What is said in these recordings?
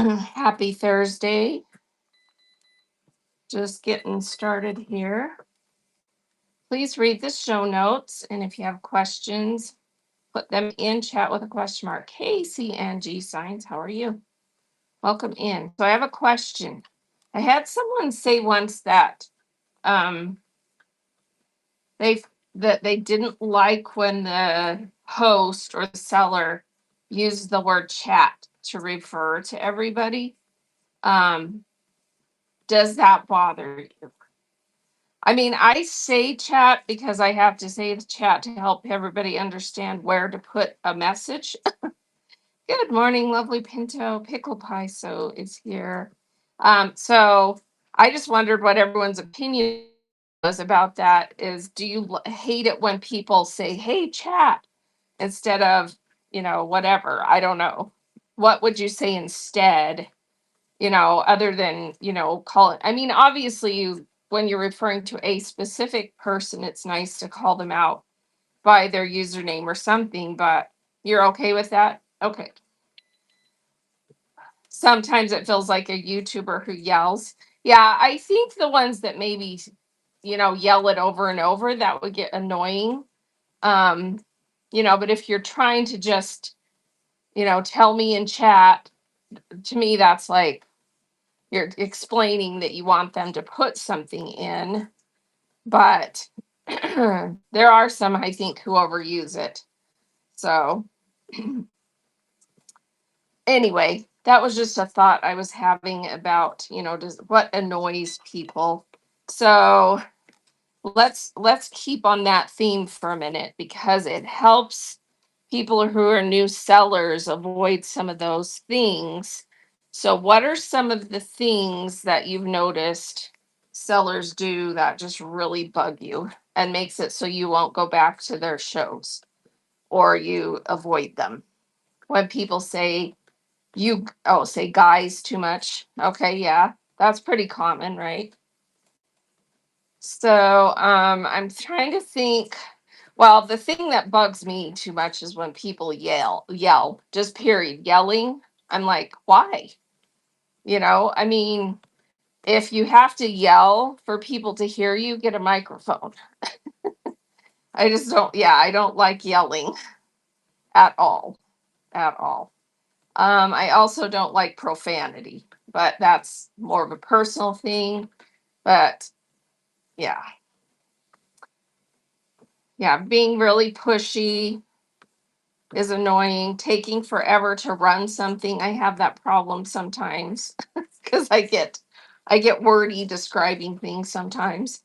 Happy Thursday. Just getting started here. Please read the show notes. And if you have questions, put them in chat with a question mark. Hey, CNG Signs, how are you? Welcome in. So I have a question. I had someone say once that um, they that they didn't like when the host or the seller used the word chat to refer to everybody. Um, does that bother you? I mean, I say chat because I have to say the chat to help everybody understand where to put a message. Good morning, lovely Pinto. Pickle Pie So is here. So I just wondered what everyone's opinion was about that. Is do you hate it when people say, "Hey, chat," instead of, whatever? I don't know. What would you say instead? Other than, call it. I mean, obviously, when you're referring to a specific person, it's nice to call them out by their username or something, but you're okay with that? Okay. Sometimes it feels like a YouTuber who yells. Yeah, I think the ones that maybe, yell it over and over, that would get annoying. Um, but if you're trying to just, tell me in chat, to me, that's like you're explaining that you want them to put something in, but there are some I think who overuse it. So anyway, that was just a thought I was having about, does what annoys people. So let's keep on that theme for a minute because it helps people who are new sellers avoid some of those things. So what are some of the things that you've noticed sellers do that just really bug you and makes it so you won't go back to their shows or you avoid them? When people say say guys too much. Okay, yeah. That's pretty common, right? So I'm trying to think. Well, the thing that bugs me too much is when people yell, just period, yelling. I'm like, why? I mean, if you have to yell for people to hear you, get a microphone. I just don't, yeah, I don't like yelling at all, at all. I also don't like profanity, but that's more of a personal thing. But yeah, yeah, being really pushy is annoying. Taking forever to run something, I have that problem sometimes because I get wordy describing things sometimes.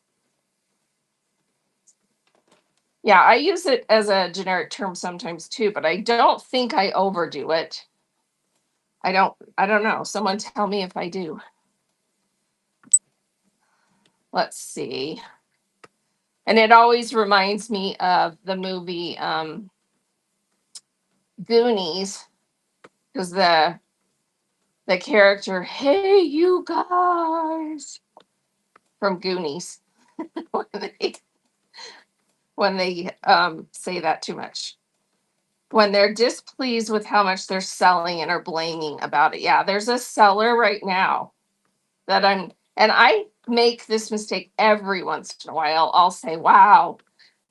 Yeah, I use it as a generic term sometimes too, but I don't think I overdo it. I don't know. Someone tell me if I do. Let's see. And it always reminds me of the movie Goonies, because the character, hey you guys, from Goonies, when they say that too much. When they're displeased with how much they're selling and are blaming about it. Yeah, there's a seller right now that and I make this mistake every once in a while. I'll say, wow,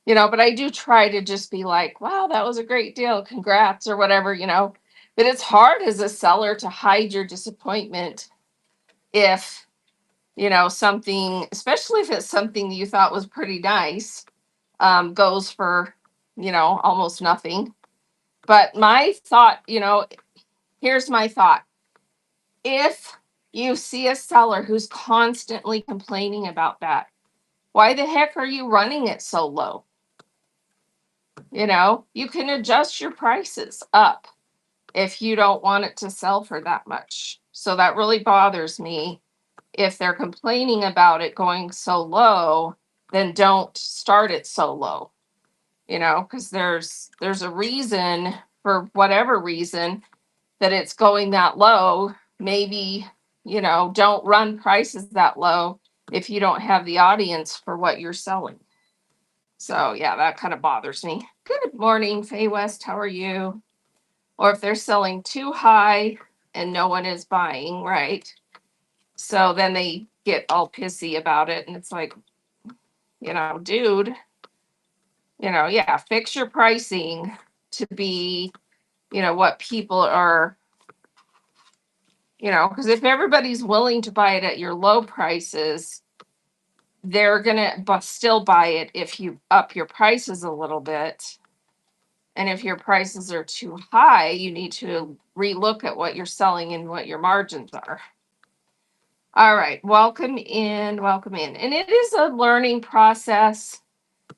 but I do try to just be like, wow, that was a great deal. Congrats or whatever. But it's hard as a seller to hide your disappointment if, something, especially if it's something you thought was pretty nice, goes for, almost nothing. But my thought, here's my thought. If you see a seller who's constantly complaining about that, why the heck are you running it so low? You can adjust your prices up if you don't want it to sell for that much. So that really bothers me. If they're complaining about it going so low, then don't start it so low. Because there's a reason, for whatever reason, that it's going that low. Maybe, don't run prices that low if you don't have the audience for what you're selling. So yeah, that kind of bothers me. Good morning, Faye West. How are you? Or if they're selling too high. and no one is buying, right? So then they get all pissy about it. And it's like, dude, yeah, fix your pricing to be, what people are, because if everybody's willing to buy it at your low prices, they're going to still buy it if you up your prices a little bit. And if your prices are too high, you need to relook at what you're selling and what your margins are. All right, welcome in, welcome in. And it is a learning process,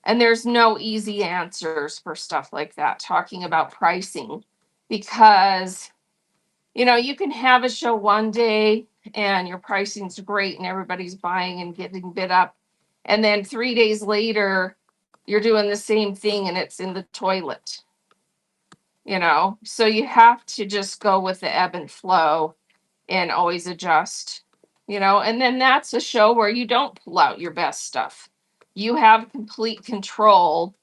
and there's no easy answers for stuff like that, talking about pricing, because you can have a show one day and your pricing's great and everybody's buying and getting bid up. And then 3 days later, you're doing the same thing and it's in the toilet. So you have to just go with the ebb and flow and always adjust, and then that's a show where you don't pull out your best stuff. You have complete control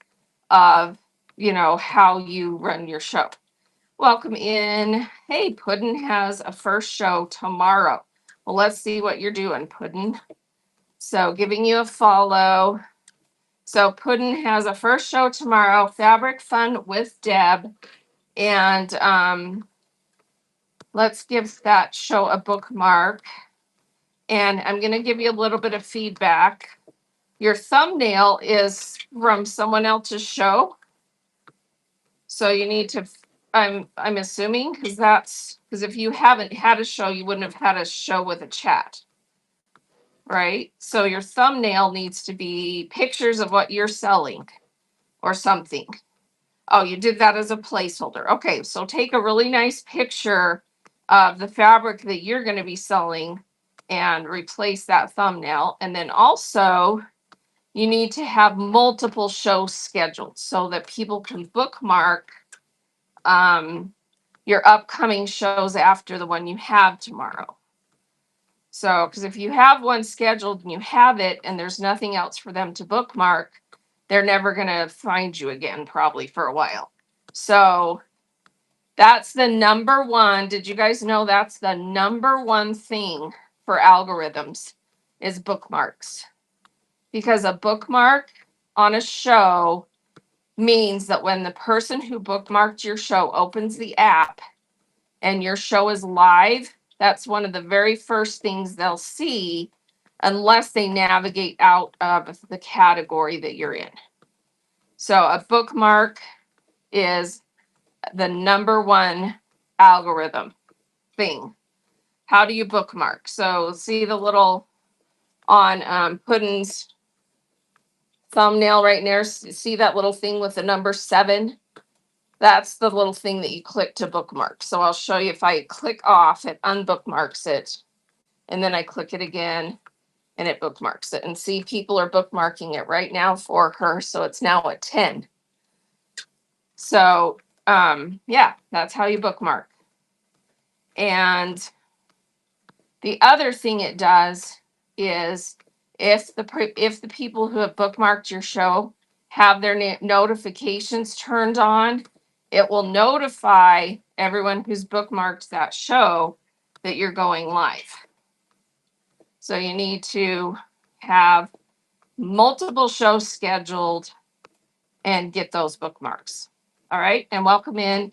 of, how you run your show. Welcome in. Hey, Puddin has a first show tomorrow. Well, let's see what you're doing, Puddin. So giving you a follow. So Puddin has a first show tomorrow, Fabric Fun with Deb. And let's give that show a bookmark. And I'm going to give you a little bit of feedback. Your thumbnail is from someone else's show. So you need to, I'm assuming, because if you haven't had a show, you wouldn't have had a show with a chat. Right? So your thumbnail needs to be pictures of what you're selling or something. Oh, you did that as a placeholder. Okay, so take a really nice picture of the fabric that you're going to be selling and replace that thumbnail. And then also, you need to have multiple shows scheduled so that people can bookmark your upcoming shows after the one you have tomorrow. So, because if you have one scheduled and you have it and there's nothing else for them to bookmark, they're never going to find you again, probably for a while. So that's the number one. Did you guys know that's the number one thing for algorithms is bookmarks? Because a bookmark on a show means that when the person who bookmarked your show opens the app and your show is live, that's one of the very first things they'll see unless they navigate out of the category that you're in. So a bookmark is the number one algorithm thing. How do you bookmark? So see the little on Puddin's thumbnail right there. See that little thing with the number 7? That's the little thing that you click to bookmark. So I'll show you. If I click off, it unbookmarks it. And then I click it again and it bookmarks it. And see, people are bookmarking it right now for her. So it's now at 10. So yeah, that's how you bookmark. And the other thing it does is if the people who have bookmarked your show have their notifications turned on, it will notify everyone who's bookmarked that show that you're going live. So you need to have multiple shows scheduled and get those bookmarks. All right, and welcome in.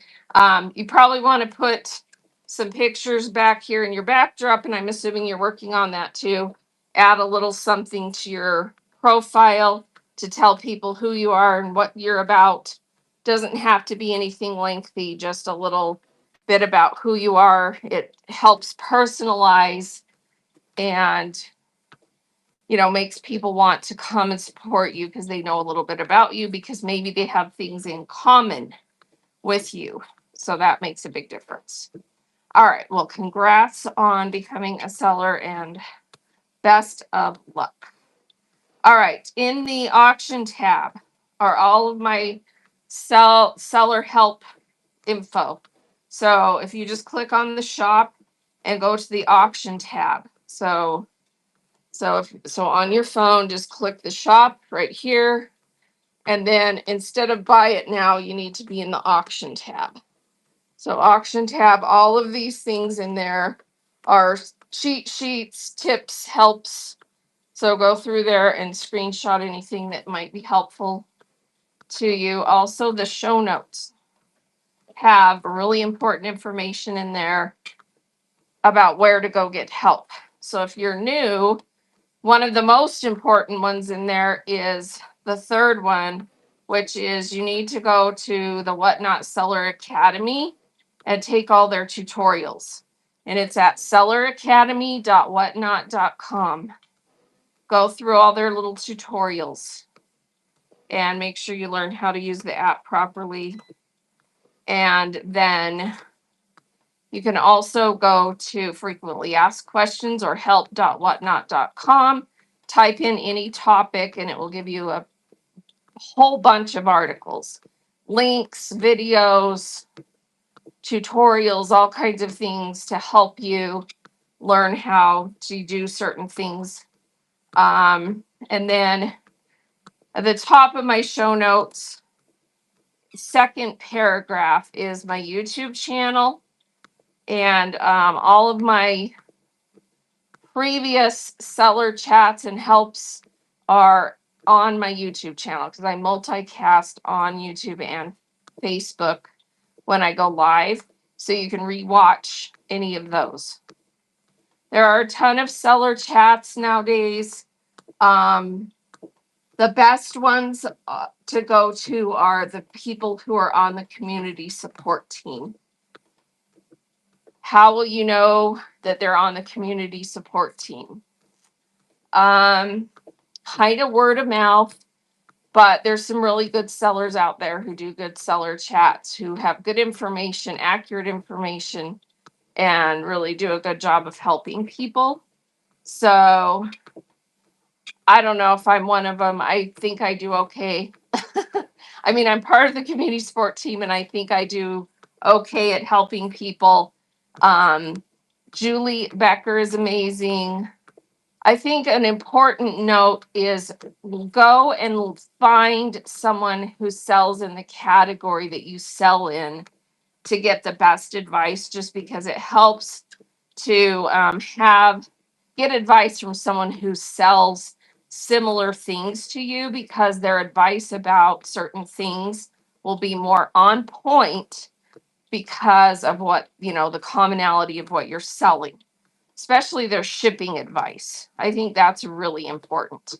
You probably want to put some pictures back here in your backdrop, and I'm assuming you're working on that too. Add a little something to your profile to tell people who you are and what you're about. Doesn't have to be anything lengthy, just a little bit about who you are. It helps personalize and makes people want to come and support you because they know a little bit about you, because maybe they have things in common with you. So that makes a big difference. All right. Well, congrats on becoming a seller and best of luck. All right. In the auction tab are all of my seller help info. So if you just click on the shop and go to the auction tab. So on your phone, just click the shop right here. And then instead of buy it now, you need to be in the auction tab. So auction tab, all of these things in there are cheat sheets, tips, helps. So go through there and screenshot anything that might be helpful to you. Also, the show notes have really important information in there about where to go get help. So if you're new, one of the most important ones in there is the third one, which is you need to go to the Whatnot Seller Academy and take all their tutorials. And it's at selleracademy.whatnot.com. Go through all their little tutorials and make sure you learn how to use the app properly. And then you can also go to frequently asked questions or help.whatnot.com. Type in any topic and it will give you a whole bunch of articles, links, videos, tutorials, all kinds of things to help you learn how to do certain things. And then at the top of my show notes, second paragraph is my YouTube channel. And all of my previous seller chats and helps are on my YouTube channel because I multicast on YouTube and Facebook when I go live. So you can rewatch any of those. There are a ton of seller chats nowadays. The best ones to go to are the people who are on the community support team. How will you know that they're on the community support team? Kind of word of mouth, but there's some really good sellers out there who do good seller chats, who have good information, accurate information, and really do a good job of helping people. So I don't know if I'm one of them. I think I do okay. I mean, I'm part of the community support team and I think I do okay at helping people. Julie Becker is amazing. I think an important note is go and find someone who sells in the category that you sell in to get the best advice, just because it helps to get advice from someone who sells similar things to you, because their advice about certain things will be more on point because of what, the commonality of what you're selling, especially their shipping advice. I think that's really important.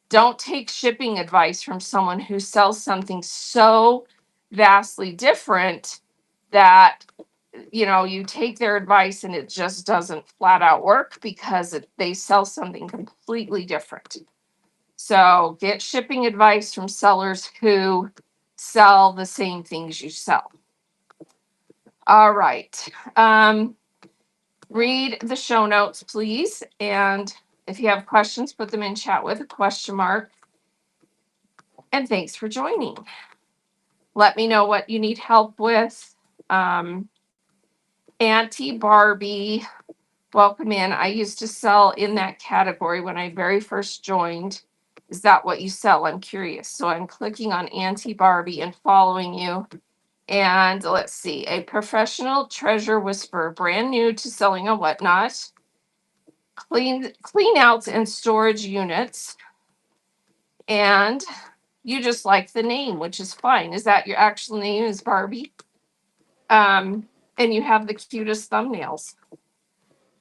Don't take shipping advice from someone who sells something so vastly different that you take their advice and it just doesn't flat out work because they sell something completely different. So get shipping advice from sellers who sell the same things you sell. All right. Read the show notes, please. And if you have questions, put them in chat with a question mark. And thanks for joining. Let me know what you need help with. Auntie Barbie, welcome in. I used to sell in that category when I very first joined. Is that what you sell? I'm curious. So I'm clicking on Auntie Barbie and following you. And let's see, a professional treasure whisperer, brand new to selling on Whatnot. Clean outs and storage units. And you just like the name, which is fine. Is that your actual name is Barbie? And you have the cutest thumbnails.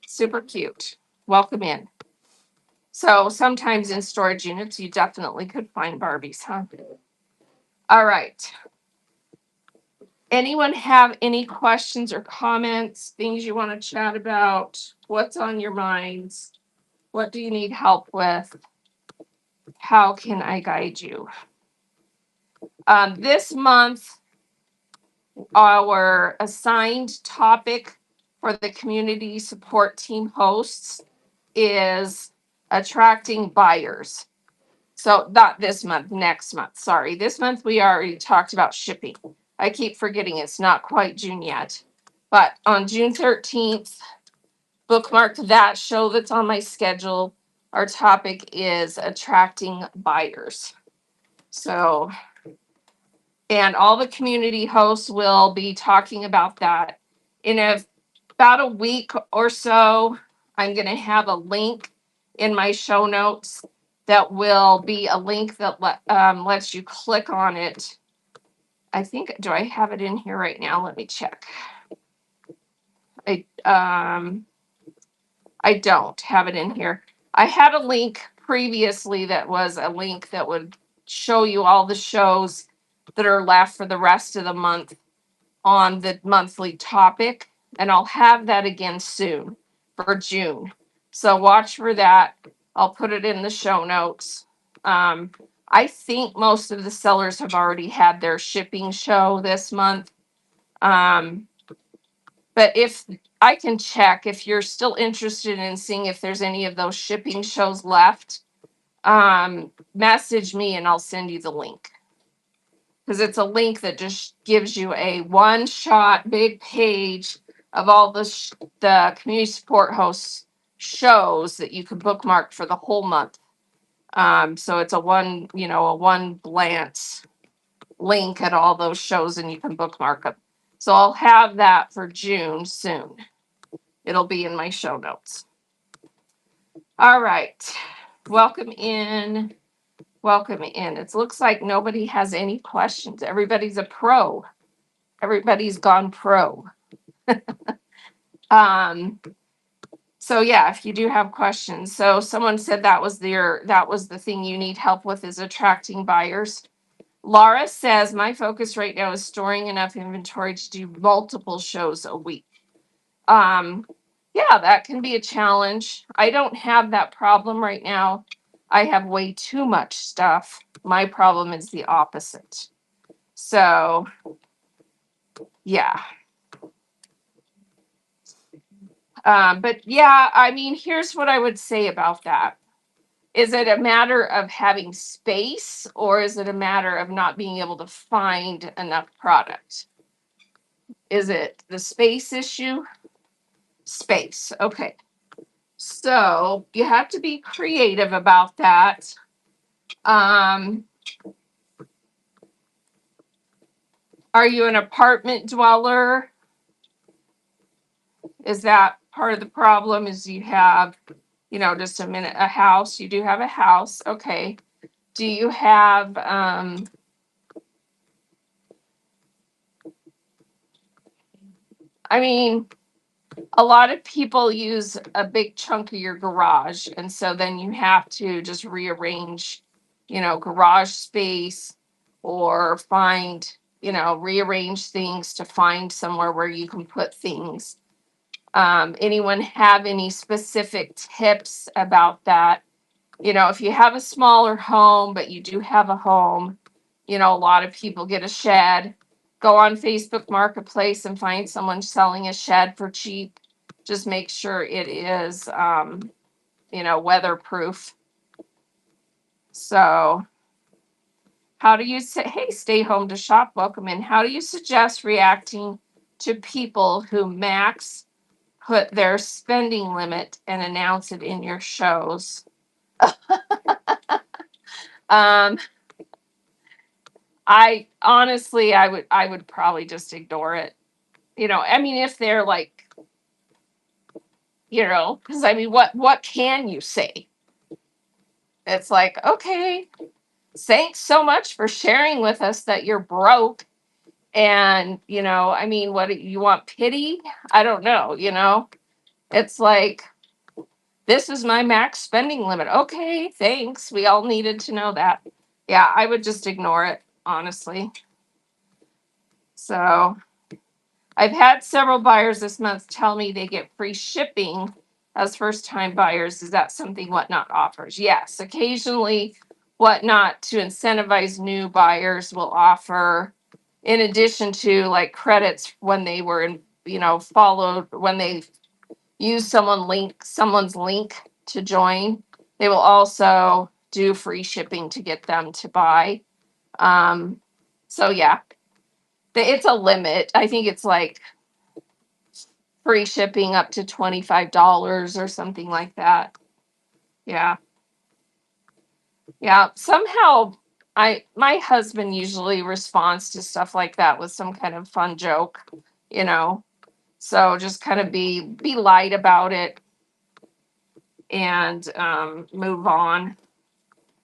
Super cute. Welcome in. So sometimes in storage units, you definitely could find Barbies, huh? All right. Anyone have any questions or comments, things you want to chat about? What's on your minds? What do you need help with? How can I guide you? This month, our assigned topic for the community support team hosts is attracting buyers. So not this month, next month. Sorry. This month we already talked about shipping. I keep forgetting it's not quite June yet. But on June 13th, bookmark that show that's on my schedule. Our topic is attracting buyers. So And all the community hosts will be talking about that. In about a week or so, I'm going to have a link in my show notes that will be a link that lets you click on it. I think, do I have it in here right now? Let me check. I don't have it in here. I had a link previously that was a link that would show you all the shows that are left for the rest of the month on the monthly topic. And I'll have that again soon for June. So watch for that. I'll put it in the show notes. I think most of the sellers have already had their shipping show this month. But if I can check, if you're still interested in seeing if there's any of those shipping shows left, message me and I'll send you the link. Because it's a link that just gives you a one-shot big page of all the community support hosts shows that you can bookmark for the whole month. So it's a one glance link at all those shows and you can bookmark them. So I'll have that for June soon. It'll be in my show notes. All right. Welcome in. Welcome in. It looks like nobody has any questions. Everybody's a pro. Everybody's gone pro. So yeah, if you do have questions. So someone said that was the thing you need help with is attracting buyers. Laura says my focus right now is storing enough inventory to do multiple shows a week. Yeah, that can be a challenge. I don't have that problem right now. I have way too much stuff. My problem is the opposite. So, yeah. But yeah, I mean, here's what I would say about that. Is it a matter of having space or is it a matter of not being able to find enough product? Is it the space issue? Space. Okay. So you have to be creative about that. Are you an apartment dweller? Is that part of the problem? Is you have, just a house? You do have a house. Okay. Do you have, I mean, a lot of people use a big chunk of your garage. And so then you have to just rearrange, garage space or find, rearrange things to find somewhere where you can put things. Anyone have any specific tips about that? If you have a smaller home, but you do have a home, a lot of people get a shed. Go on Facebook Marketplace and find someone selling a shed for cheap. Just make sure it is, weatherproof. So, how do you say, hey, stay home to shop, welcome in. How do you suggest reacting to people who max put their spending limit and announce it in your shows? Um, I honestly, I would probably just ignore it. I mean, if they're like, because I mean, what can you say? It's like, okay, thanks so much for sharing with us that you're broke. And, I mean, what you want pity? I don't know. It's like, this is my max spending limit. Okay, thanks. We all needed to know that. Yeah, I would just ignore it, honestly. So I've had several buyers this month tell me they get free shipping as first time buyers. Is that something Whatnot offers? Yes, occasionally Whatnot to incentivize new buyers will offer, in addition to like credits when they were followed, when they use someone's link to join, they will also do free shipping to get them to buy. So yeah, it's a limit. I think it's like free shipping up to $25 or something like that. Yeah. Yeah. Somehow my husband usually responds to stuff like that with some kind of fun joke, you know. So just kind of be light about it and move on.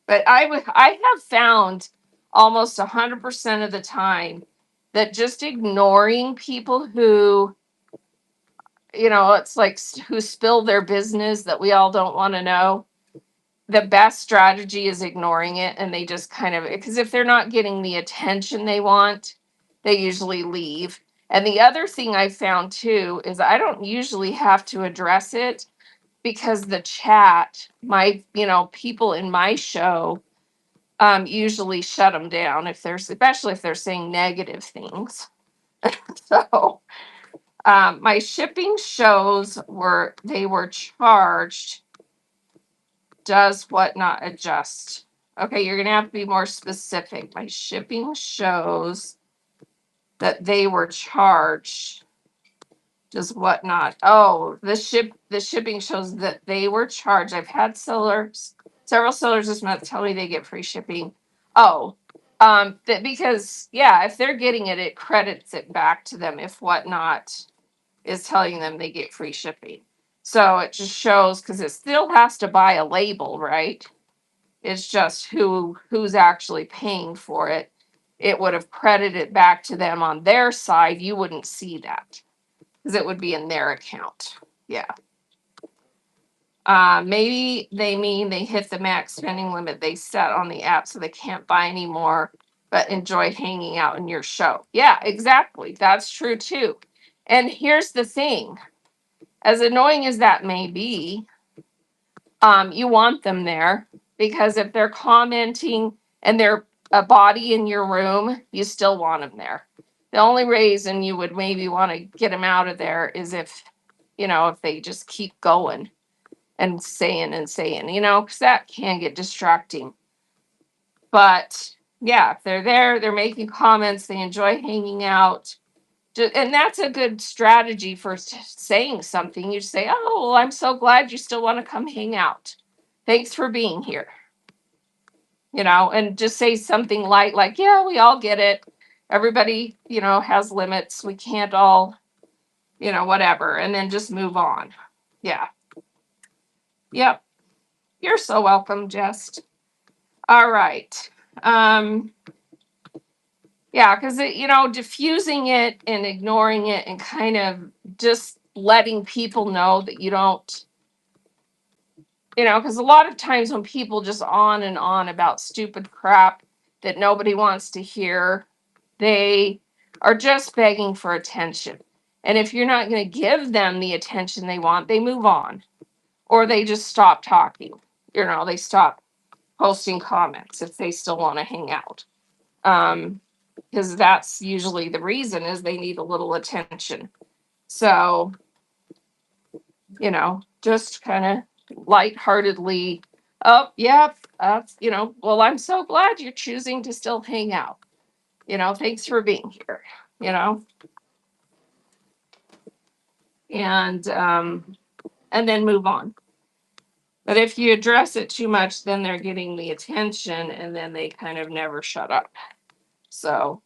But I have found almost 100% of the time that just ignoring people who, it's like who spill their business that we all don't want to know. The best strategy is ignoring it, and they just kind of, because if they're not getting the attention they want, they usually leave. And the other thing I found too is I don't usually have to address it because the chat, my, people in my show usually shut them down if they're, especially if they're saying negative things. So my shipping shows they were charged. Does what not adjust? Okay, you're gonna have to be more specific. My shipping shows that they were charged. Does what not? Oh, the shipping shows that they were charged. I've had several sellers this month tell me they get free shipping. Oh, that because yeah, if they're getting it, it credits it back to them if whatnot is telling them they get free shipping. So it just shows because it still has to buy a label, right? It's just who's actually paying for it. It would have credited back to them on their side. You wouldn't see that because it would be in their account. Yeah. Maybe they mean they hit the max spending limit they set on the app, so they can't buy anymore, but enjoy hanging out in your show. Yeah, exactly. That's true too. And here's the thing, as annoying as that may be, you want them there because if they're commenting and they're a body in your room, you still want them there. The only reason you would maybe want to get them out of there is if they just keep going and saying, because that can get distracting. But yeah, if they're there, they're making comments, they enjoy hanging out. And that's a good strategy for saying something. You say, "Oh, well, I'm so glad you still want to come hang out. Thanks for being here." And just say something light like, "Yeah, we all get it. Everybody, has limits. We can't all, whatever." And then just move on. Yeah. Yep. You're so welcome, Jess. All right. Yeah, because diffusing it and ignoring it and kind of just letting people know that you don't, because a lot of times when people just on and on about stupid crap that nobody wants to hear, they are just begging for attention. And if you're not going to give them the attention they want, they move on or they just stop talking. They stop posting comments if they still want to hang out. Because that's usually the reason is they need a little attention. So, just kind of lightheartedly, oh, yeah, well, I'm so glad you're choosing to still hang out. Thanks for being here, you know, and then move on. But if you address it too much, then they're getting the attention and then they kind of never shut up. So,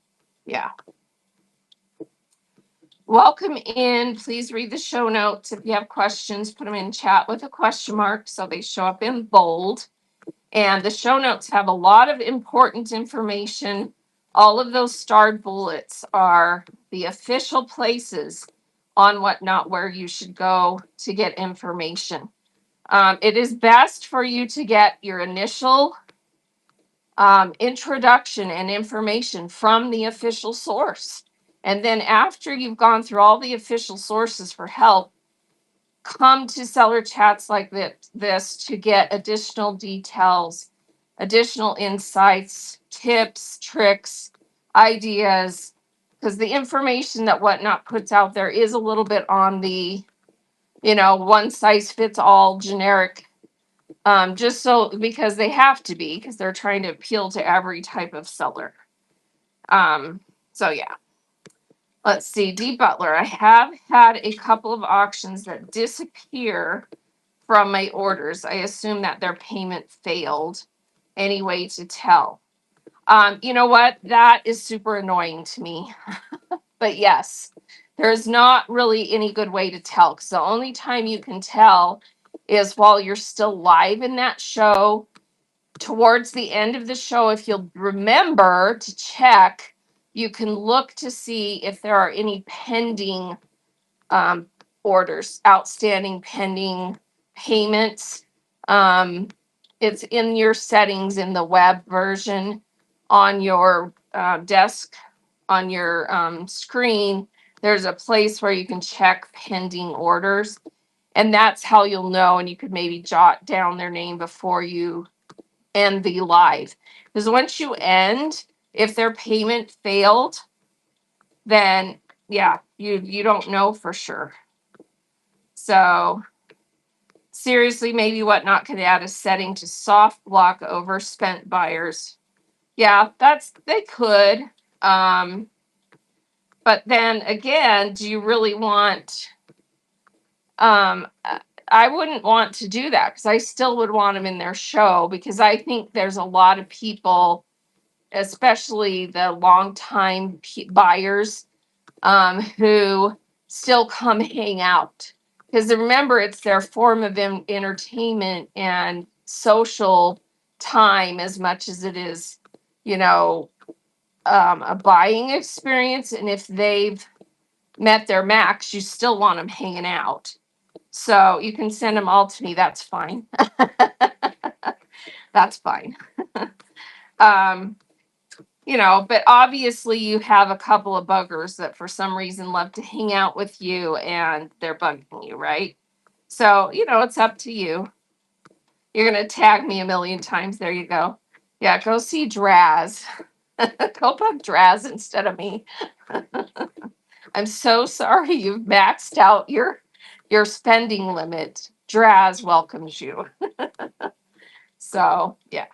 yeah. Welcome in. Please read the show notes. If you have questions, put them in chat with a question mark so they show up in bold. And the show notes have a lot of important information. All of those starred bullets are the official places on Whatnot where you should go to get information. It is best for you to get your initial introduction and information from the official source. And then after you've gone through all the official sources for help, come to seller chats like this to get additional details, additional insights, tips, tricks, ideas, because the information that Whatnot puts out there is a little bit on the, one size fits all generic, just so because they have to be, because they're trying to appeal to every type of seller. So yeah. Let's see, D Butler. I have had a couple of auctions that disappear from my orders. I assume that their payment failed. Any way to tell? You know what? That is super annoying to me. But yes, there's not really any good way to tell because the only time you can tell is while you're still live in that show. Towards the end of the show, if you'll remember to check, you can look to see if there are any pending um, orders, outstanding pending payments. Um, it's in your settings in the web version on your desk, on your screen. There's a place where you can check pending orders, and that's how you'll know. And you could maybe jot down their name before you end the live. Because once you end, if their payment failed, then yeah, you don't know for sure. So seriously, maybe Whatnot could add a setting to soft block overspent buyers. Yeah, that's they could. Um, but then again, do you really want I wouldn't want to do that because I still would want them in their show because I think there's a lot of people, especially the longtime buyers, who still come hang out. Because remember, it's their form of entertainment and social time as much as it is, you know, a buying experience. And if they've met their max, you still want them hanging out. So you can send them all to me. That's fine. That's fine. um, but obviously you have a couple of buggers that for some reason love to hang out with you and they're bugging you, right? So, it's up to you. You're going to tag me a million times. There you go. Yeah, go see Draz. Go bug Draz instead of me. I'm so sorry you've maxed out your spending limit. Draz welcomes you. So, yeah.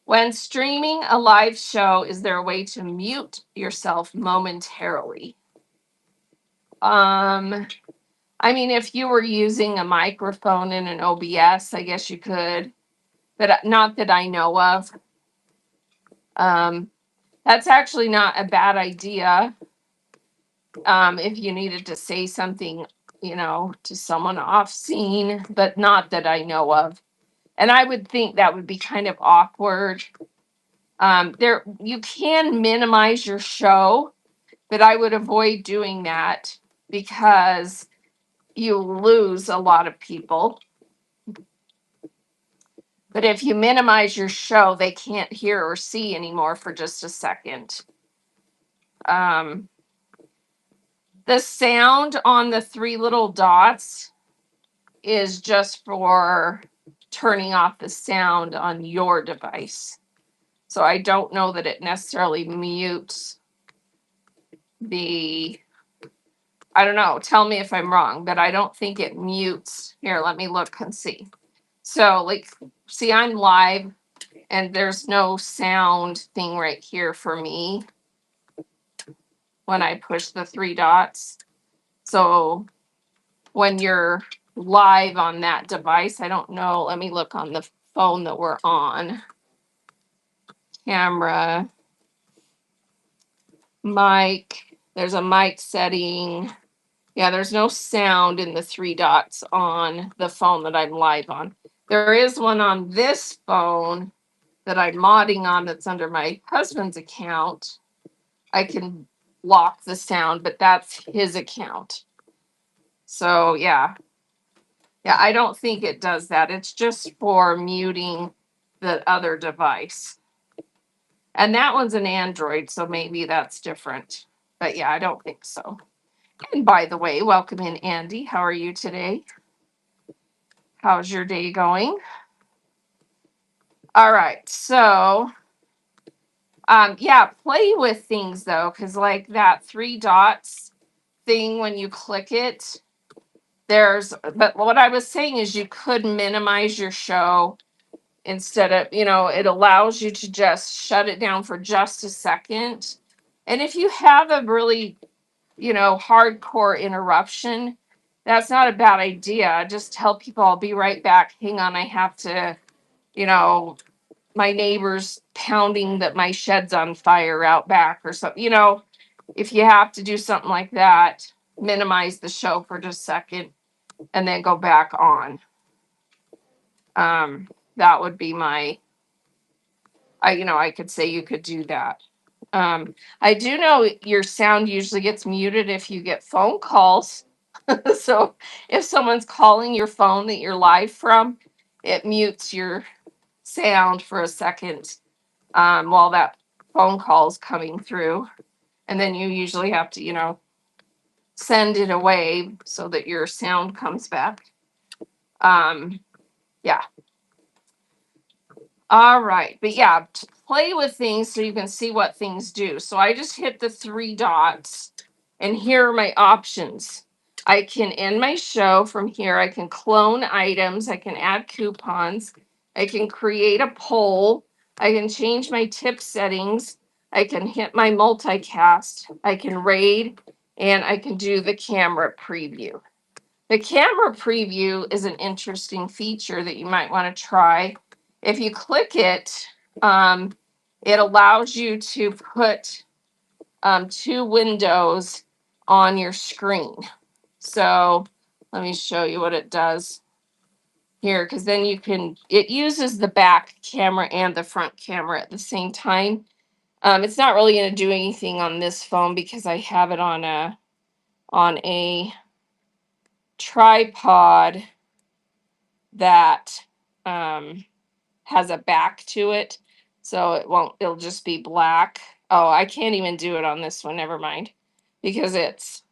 When streaming a live show, is there a way to mute yourself momentarily? I mean, if you were using a microphone in an OBS, I guess you could, but not that I know of. That's actually not a bad idea. If you needed to say something, to someone off scene, but not that I know of. And I would think that would be kind of awkward. You can minimize your show, but I would avoid doing that because you lose a lot of people. But if you minimize your show, they can't hear or see anymore for just a second. The sound on the three little dots is just for turning off the sound on your device. So I don't know that it necessarily mutes I don't know, tell me if I'm wrong, but I don't think it mutes. Here, let me look and see. So see, I'm live and there's no sound thing right here for me when I push the three dots. So when you're live on that device, I don't know. Let me look on the phone that we're on. Camera, mic, there's a mic setting. Yeah, there's no sound in the three dots on the phone that I'm live on. There is one on this phone that I'm modding on that's under my husband's account. I can lock the sound, but that's his account. So yeah. Yeah, I don't think it does that. It's just for muting the other device. And that one's an Android, so maybe that's different. But yeah, I don't think so. And by the way, welcome in, Andy. How are you today? How's your day going? All right. So, yeah, play with things though, because like that three dots thing, when you click it, but what I was saying is you could minimize your show instead of, it allows you to just shut it down for just a second. And if you have a really, hardcore interruption, that's not a bad idea. Just tell people I'll be right back. Hang on, I have to, my neighbors pounding that my shed's on fire out back or something. If you have to do something like that, minimize the show for just a second and then go back on. That would be I could say you could do that. I do know your sound usually gets muted if you get phone calls. So if someone's calling your phone that you're live from, it mutes your sound for a second while that phone call is coming through. And then you usually have to, send it away so that your sound comes back. Yeah. All right. But yeah, play with things so you can see what things do. So I just hit the 3 dots and here are my options. I can end my show from here. I can clone items. I can add coupons. I can create a poll. I can change my tip settings. I can hit my multicast. I can raid and I can do the camera preview. The camera preview is an interesting feature that you might want to try. If you click it, it allows you to put 2 windows on your screen. So let me show you what it does here, because then it uses the back camera and the front camera at the same time. It's not really going to do anything on this phone because I have it on a tripod that has a back to it. So it'll just be black. Oh, I can't even do it on this one. Never mind. Because it's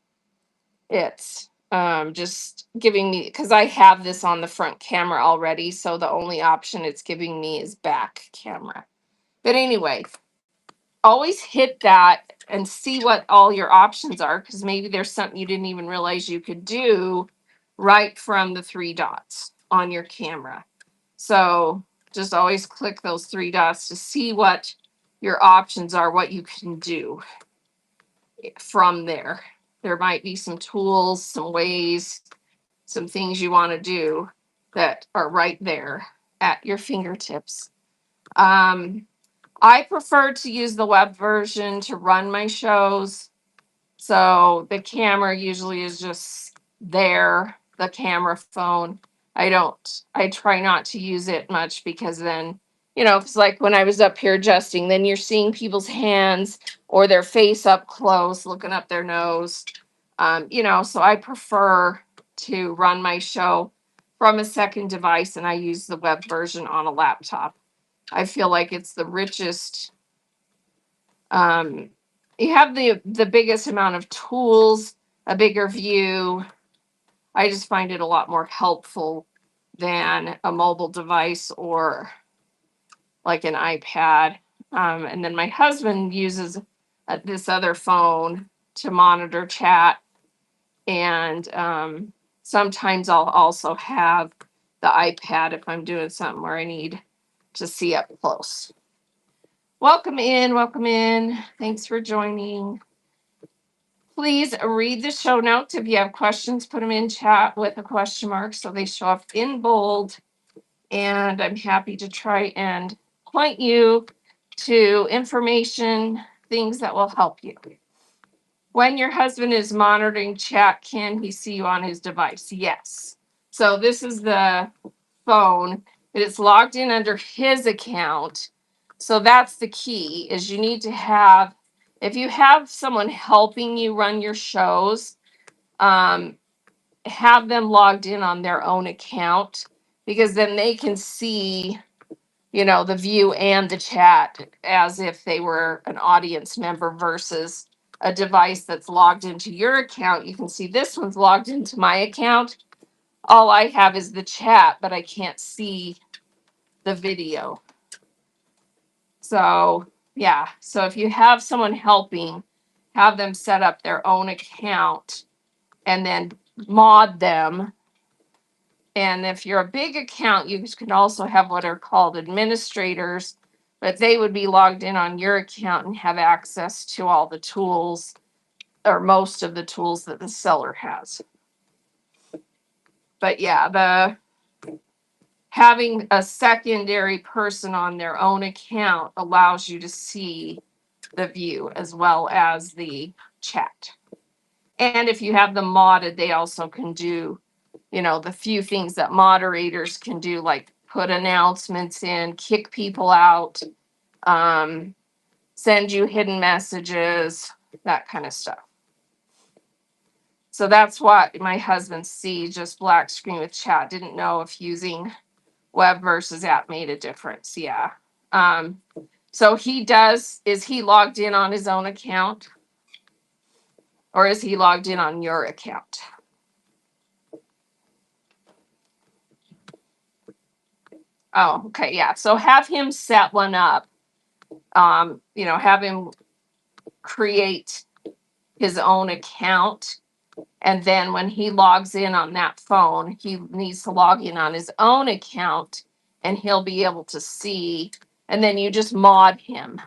just giving me, because I have this on the front camera already. So the only option it's giving me is back camera. But anyway, always hit that and see what all your options are, because maybe there's something you didn't even realize you could do right from the 3 dots on your camera. So just always click those 3 dots to see what your options are, what you can do from there. There might be some tools, some ways, some things you want to do that are right there at your fingertips. I prefer to use the web version to run my shows. So the camera usually is just there, the camera phone. I try not to use it much because then, it's like when I was up here adjusting, then you're seeing people's hands or their face up close, looking up their nose. So I prefer to run my show from a second device and I use the web version on a laptop. I feel like it's the richest. You have the biggest amount of tools, a bigger view. I just find it a lot more helpful than a mobile device or like an iPad. And then my husband uses this other phone to monitor chat. And sometimes I'll also have the iPad if I'm doing something where I need to see up close. Welcome in, welcome in. Thanks for joining. Please read the show notes. If you have questions, put them in chat with a question mark so they show up in bold. And I'm happy to try and point you to information, things that will help you. When your husband is monitoring chat, can he see you on his device? Yes. So this is the phone, but it's logged in under his account. So that's the key, is you need to have, if you have someone helping you run your shows, have them logged in on their own account, because then they can see, the view and the chat as if they were an audience member versus a device that's logged into your account. You can see this one's logged into my account. All I have is the chat, but I can't see the video. So, yeah. So if you have someone helping, have them set up their own account and then mod them. And if you're a big account, you can also have what are called administrators, but they would be logged in on your account and have access to all the tools or most of the tools that the seller has. But yeah, having a secondary person on their own account allows you to see the view as well as the chat. And if you have them modded, they also can do, the few things that moderators can do, like put announcements in, kick people out, um, send you hidden messages, that kind of stuff. So that's what my husband sees, just black screen with chat. Didn't know if using web versus app made a difference. Yeah. So is he logged in on his own account or is he logged in on your account? Oh, okay. Yeah. So have him set one up. Have him create his own account. And then when he logs in on that phone, he needs to log in on his own account and he'll be able to see. And then you just mod him.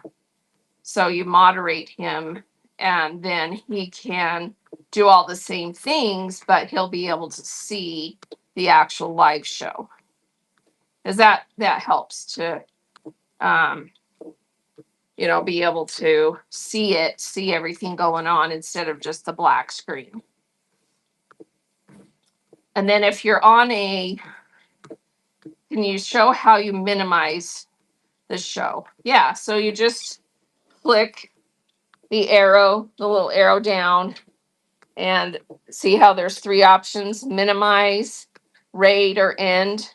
So you moderate him and then he can do all the same things, but he'll be able to see the actual live show. Because that helps to be able to see everything going on instead of just the black screen. And then if you're on can you show how you minimize the show? Yeah, so you just click the little arrow down, and see how there's 3 options: minimize, raid, or end.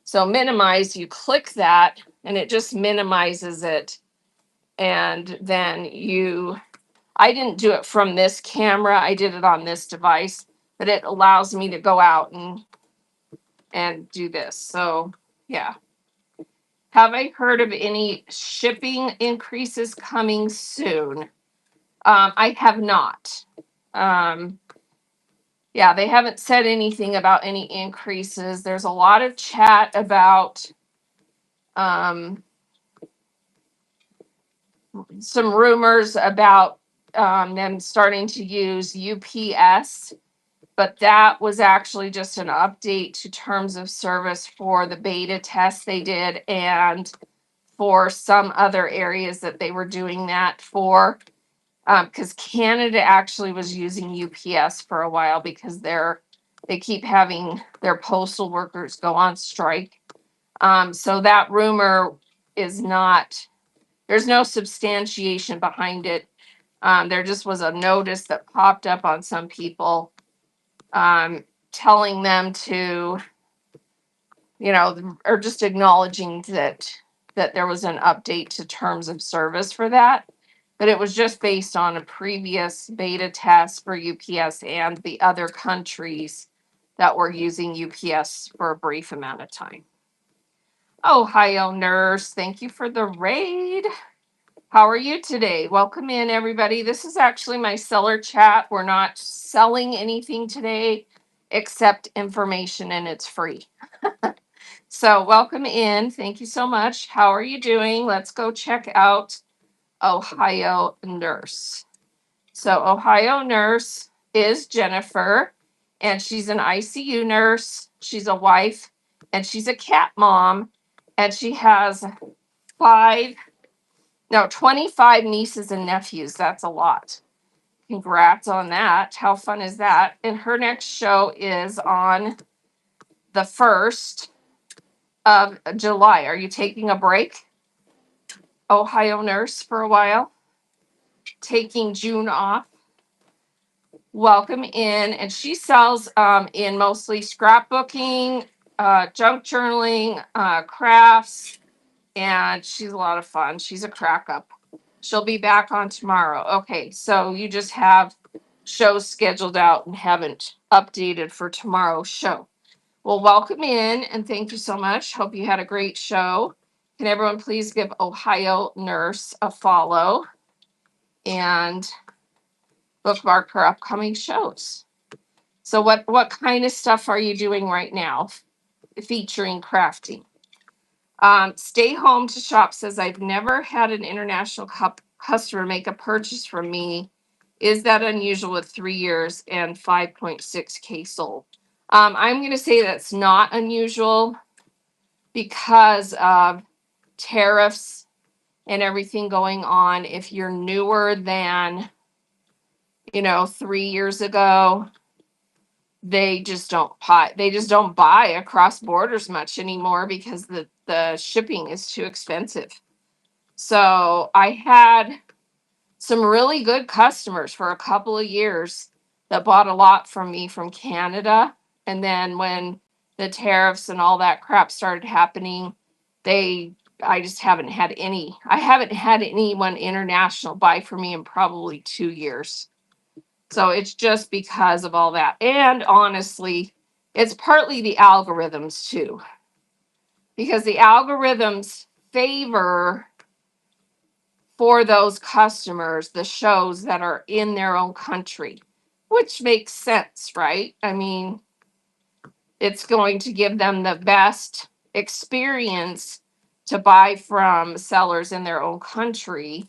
So minimize, you click that, and it just minimizes it. And then I didn't do it from this camera, I did it on this device, but it allows me to go out and do this. So yeah. Have I heard of any shipping increases coming soon? I have not. Yeah, they haven't said anything about any increases. There's a lot of chat about some rumors about them starting to use UPS, but that was actually just an update to terms of service for the beta test they did and for some other areas that they were doing that for. Because Canada actually was using UPS for a while because they keep having their postal workers go on strike. So that rumor is not, there's no substantiation behind it. There just was a notice that popped up on some people telling them to, or just acknowledging that there was an update to terms of service for that. But it was just based on a previous beta test for UPS and the other countries that were using UPS for a brief amount of time. Ohio Nurse, thank you for the raid. How are you today? Welcome in, everybody. This is actually my seller chat. We're not selling anything today except information, and it's free. So welcome in. Thank you so much. How are you doing? Let's go check out Ohio Nurse. So Ohio Nurse is Jennifer, and she's an ICU nurse. She's a wife, and she's a cat mom, and she has 25 nieces and nephews. That's a lot. Congrats on that. How fun is that? And her next show is on the 1st of July. Are you taking a break, Ohio Nurse, for a while? Taking June off? Welcome in. And she sells in mostly scrapbooking, junk journaling, crafts, and she's a lot of fun. She's a crack up. She'll be back on tomorrow. Okay, so you just have shows scheduled out and haven't updated for tomorrow's show. Well, welcome in and thank you so much. Hope you had a great show. Can everyone please give Ohio Nurse a follow and bookmark her upcoming shows? So what kind of stuff are you doing right now featuring crafting? Stay Home to Shop says, I've never had an international customer make a purchase from me. Is that unusual with 3 years and 5.6K sold? I'm going to say that's not unusual. because of tariffs and everything going on. If you're newer than, 3 years ago, they just don't buy across borders much anymore because the shipping is too expensive. So I had some really good customers for a couple of years that bought a lot from me from Canada. And then when the tariffs and all that crap started happening, they I just I haven't had anyone international buy for me in probably 2 years. So it's just because of all that. And honestly, it's partly the algorithms too, because the algorithms favor for those customers the shows that are in their own country, which makes sense, right? I mean, it's going to give them the best experience to buy from sellers in their own country.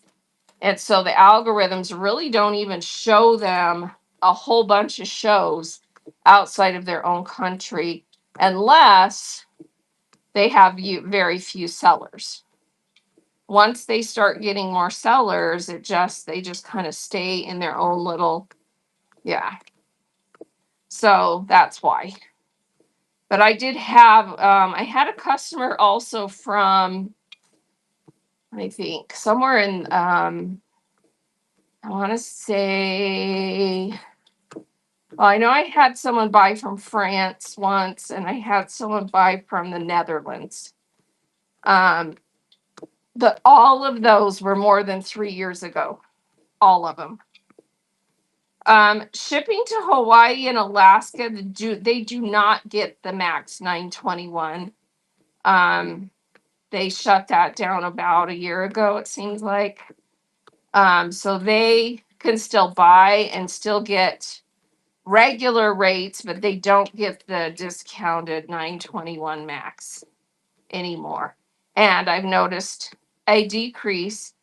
And so the algorithms really don't even show them a whole bunch of shows outside of their own country unless they have very few sellers. Once they start getting more sellers, they just kind of stay in their own little, yeah. So that's why. But I had a customer also from, I think, somewhere in, I want to say, well, I know I had someone buy from France once, and I had someone buy from the Netherlands. Um, all of those were more than 3 years ago. All of them. Shipping to Hawaii and Alaska, they do not get the Max 921. They shut that down about a year ago, it seems like. So they can still buy and still get regular rates, but they don't get the discounted 921 Max anymore. And I've noticed a decrease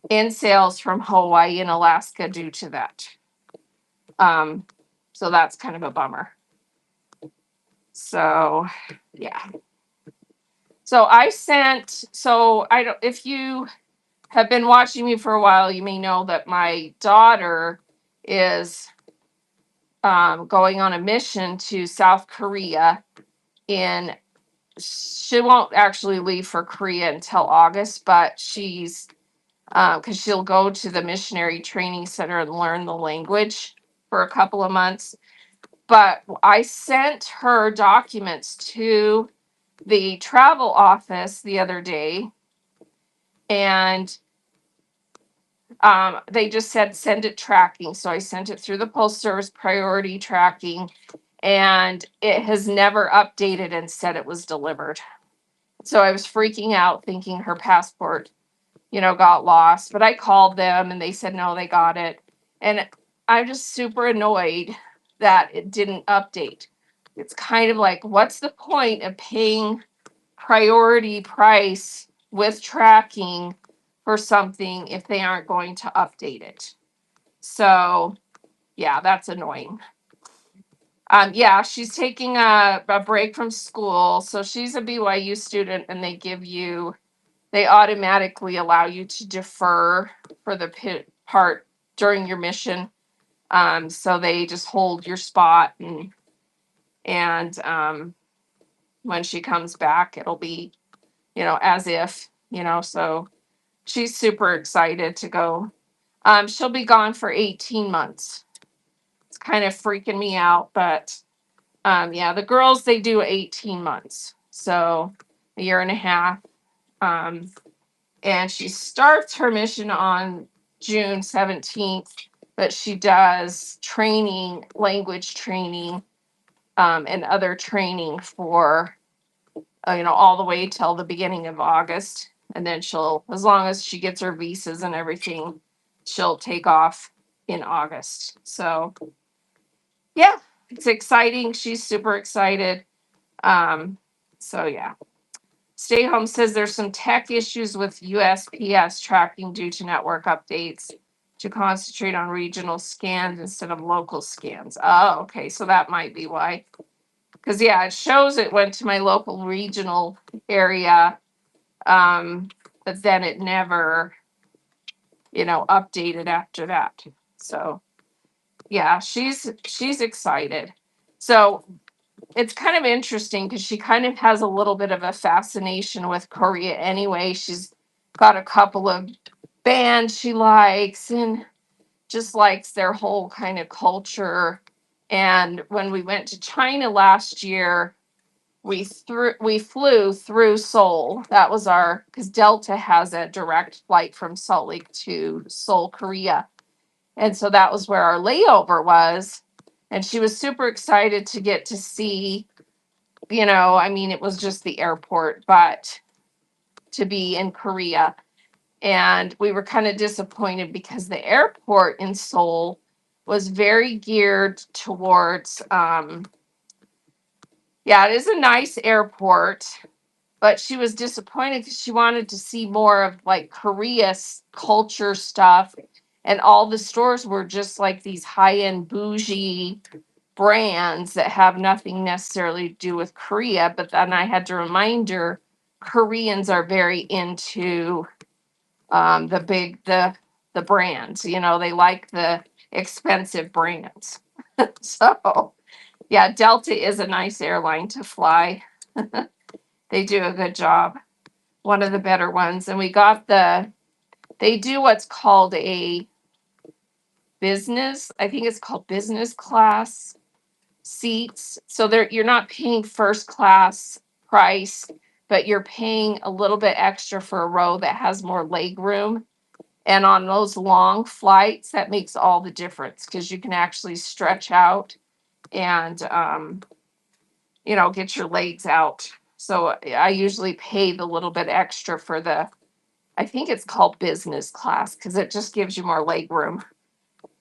in sales from Hawaii and Alaska due to that. So that's kind of a bummer. So, yeah. So I don't, if you have been watching me for a while, you may know that my daughter is going on a mission to South Korea in, she won't actually leave for Korea until August, but she's, because she'll go to the missionary training center and learn the language for a couple of months. But I sent her documents to the travel office the other day, and they just said send it tracking. So I sent it through the Postal Service priority tracking, and it has never updated and said it was delivered. So I was freaking out thinking her passport, got lost. But I called them and they said no, they got it. And I'm just super annoyed that it didn't update. It's kind of like, what's the point of paying priority price with tracking for something if they aren't going to update it? So, yeah, that's annoying. Yeah, she's taking a break from school. So she's a BYU student, and they automatically allow you to defer for the part during your mission. So they just hold your spot, and when she comes back, it'll be, as if, so she's super excited to go. She'll be gone for 18 months. It's kind of freaking me out, but yeah, the girls, they do 18 months. So a year and a half. And she starts her mission on June 17th, but she does language training, and other training for, all the way till the beginning of August. And then as long as she gets her visas and everything, she'll take off in August. So, yeah, it's exciting. She's super excited. So, yeah. Stay Home says there's some tech issues with USPS tracking due to network updates to concentrate on regional scans instead of local scans. Oh, okay. So that might be why. Because yeah, it shows it went to my local regional area, but then it never, updated after that. So yeah, she's excited. So it's kind of interesting because she kind of has a little bit of a fascination with Korea anyway. She's got a couple of bands she likes and just likes their whole kind of culture. And when we went to China last year, we flew through Seoul. That was our, because Delta has a direct flight from Salt Lake to Seoul, Korea. And so that was where our layover was. And she was super excited to get to see, I mean, it was just the airport, but to be in Korea. And we were kind of disappointed because the airport in Seoul was very geared towards, yeah, it is a nice airport, but she was disappointed because she wanted to see more of like Korea's culture stuff. And all the stores were just like these high end bougie brands that have nothing necessarily to do with Korea. But then I had to remind her Koreans are very into the brands. They like the expensive brands. So yeah, Delta is a nice airline to fly. They do a good job. One of the better ones. And we got they do what's called a business, I think it's called business class seats. So you're not paying first class price, but you're paying a little bit extra for a row that has more leg room. And on those long flights, that makes all the difference because you can actually stretch out and get your legs out. So I usually pay the little bit extra for I think it's called business class because it just gives you more leg room.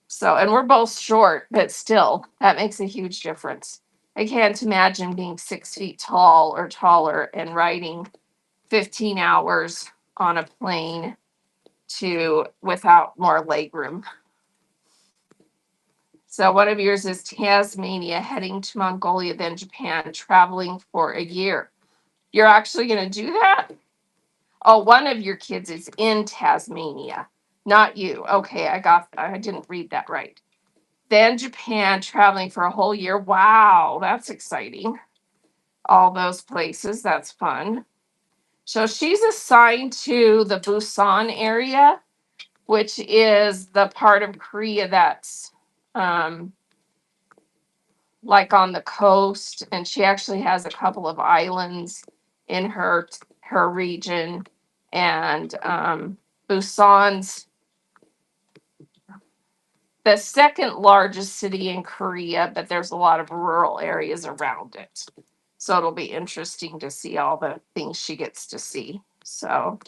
So, and we're both short, but still, that makes a huge difference. I can't imagine being 6 feet tall or taller and riding 15 hours on a plane without more leg room. So one of yours is Tasmania, heading to Mongolia, then Japan, traveling for a year. You're actually going to do that? Oh, one of your kids is in Tasmania, not you. Okay, I didn't read that right. Then Japan, traveling for a whole year. Wow, that's exciting. All those places, that's fun. So she's assigned to the Busan area, which is the part of Korea that's like on the coast, and she actually has a couple of islands in her region. And Busan's the second largest city in Korea, but there's a lot of rural areas around it. So it'll be interesting to see all the things she gets to see. So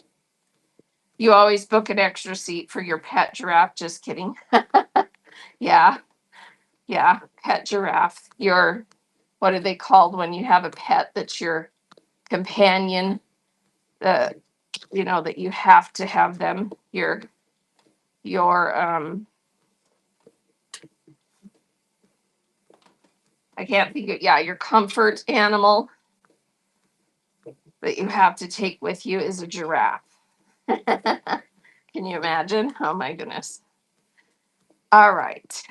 you always book an extra seat for your pet giraffe. Just kidding. Yeah. Yeah. Pet giraffe. What are they called when you have a pet that's your companion? That you have to have them. Your I can't think of, yeah, your comfort animal that you have to take with you is a giraffe. Can you imagine? Oh my goodness. All right.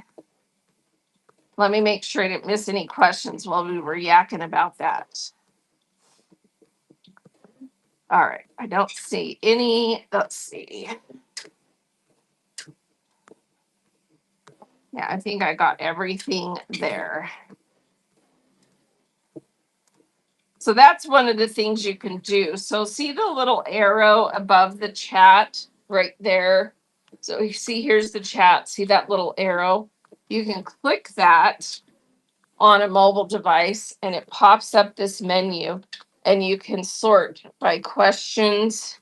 Let me make sure I didn't miss any questions while we were yakking about that. All right. I don't see any. Let's see. Yeah, I think I got everything there. So that's one of the things you can do. So see the little arrow above the chat right there? So you see, here's the chat. See that little arrow? You can click that on a mobile device and it pops up this menu, and you can sort by questions,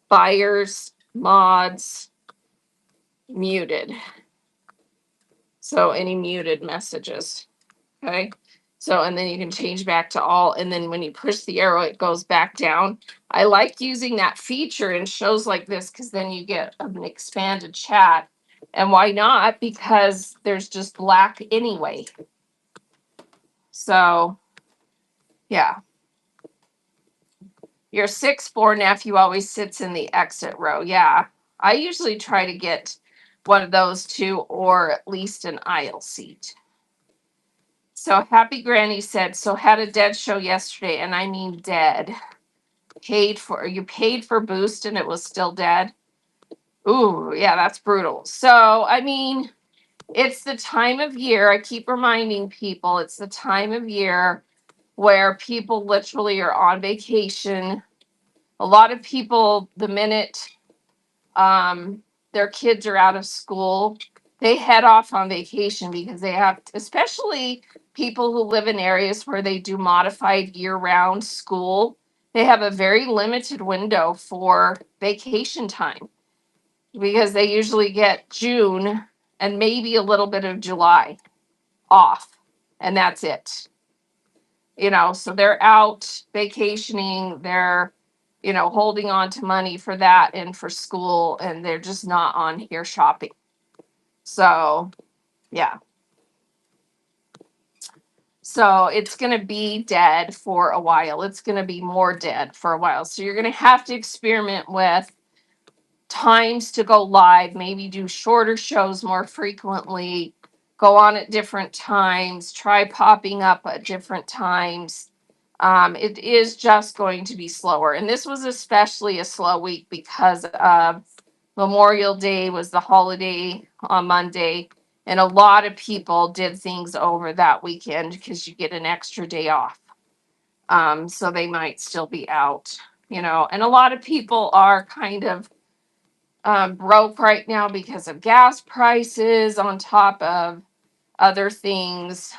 buyers, mods, muted. So any muted messages. Okay. So, and then you can change back to all. And then when you push the arrow, it goes back down. I like using that feature in shows like this because then you get an expanded chat. And why not? Because there's just black anyway. So Yeah. Your 6'4" nephew always sits in the exit row. Yeah. I usually try to get one of those two or at least an aisle seat. So Happy Granny said, so had a dead show yesterday, and I mean dead. You paid for Boost and it was still dead. Ooh, yeah, that's brutal. So, I mean, it's the time of year. I keep reminding people it's the time of year where people literally are on vacation. A lot of people, the minute um, their kids are out of school, they head off on vacation because they have, especially people who live in areas where they do modified year round school, they have a very limited window for vacation time because they usually get June and maybe a little bit of July off, and that's it. So they're out vacationing, they're holding on to money for that and for school, and they're just not on here shopping. So yeah, so it's going to be dead for a while. It's going to be more dead for a while, so you're going to have to experiment with times to go live, maybe do shorter shows more frequently, go on at different times, try popping up at different times. It is just going to be slower. And this was especially a slow week because Memorial Day was the holiday on Monday. And a lot of people did things over that weekend because you get an extra day off. So they might still be out, and a lot of people are kind of broke right now because of gas prices on top of other things,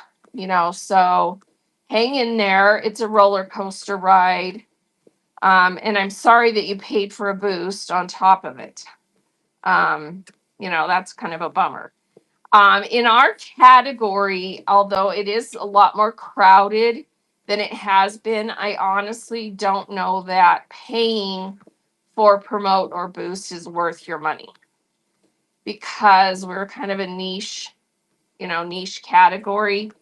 so hang in there. It's a roller coaster ride. And I'm sorry that you paid for a Boost on top of it. That's kind of a bummer. In our category, although it is a lot more crowded than it has been, I honestly don't know that paying for Promote or Boost is worth your money because we're kind of a niche category.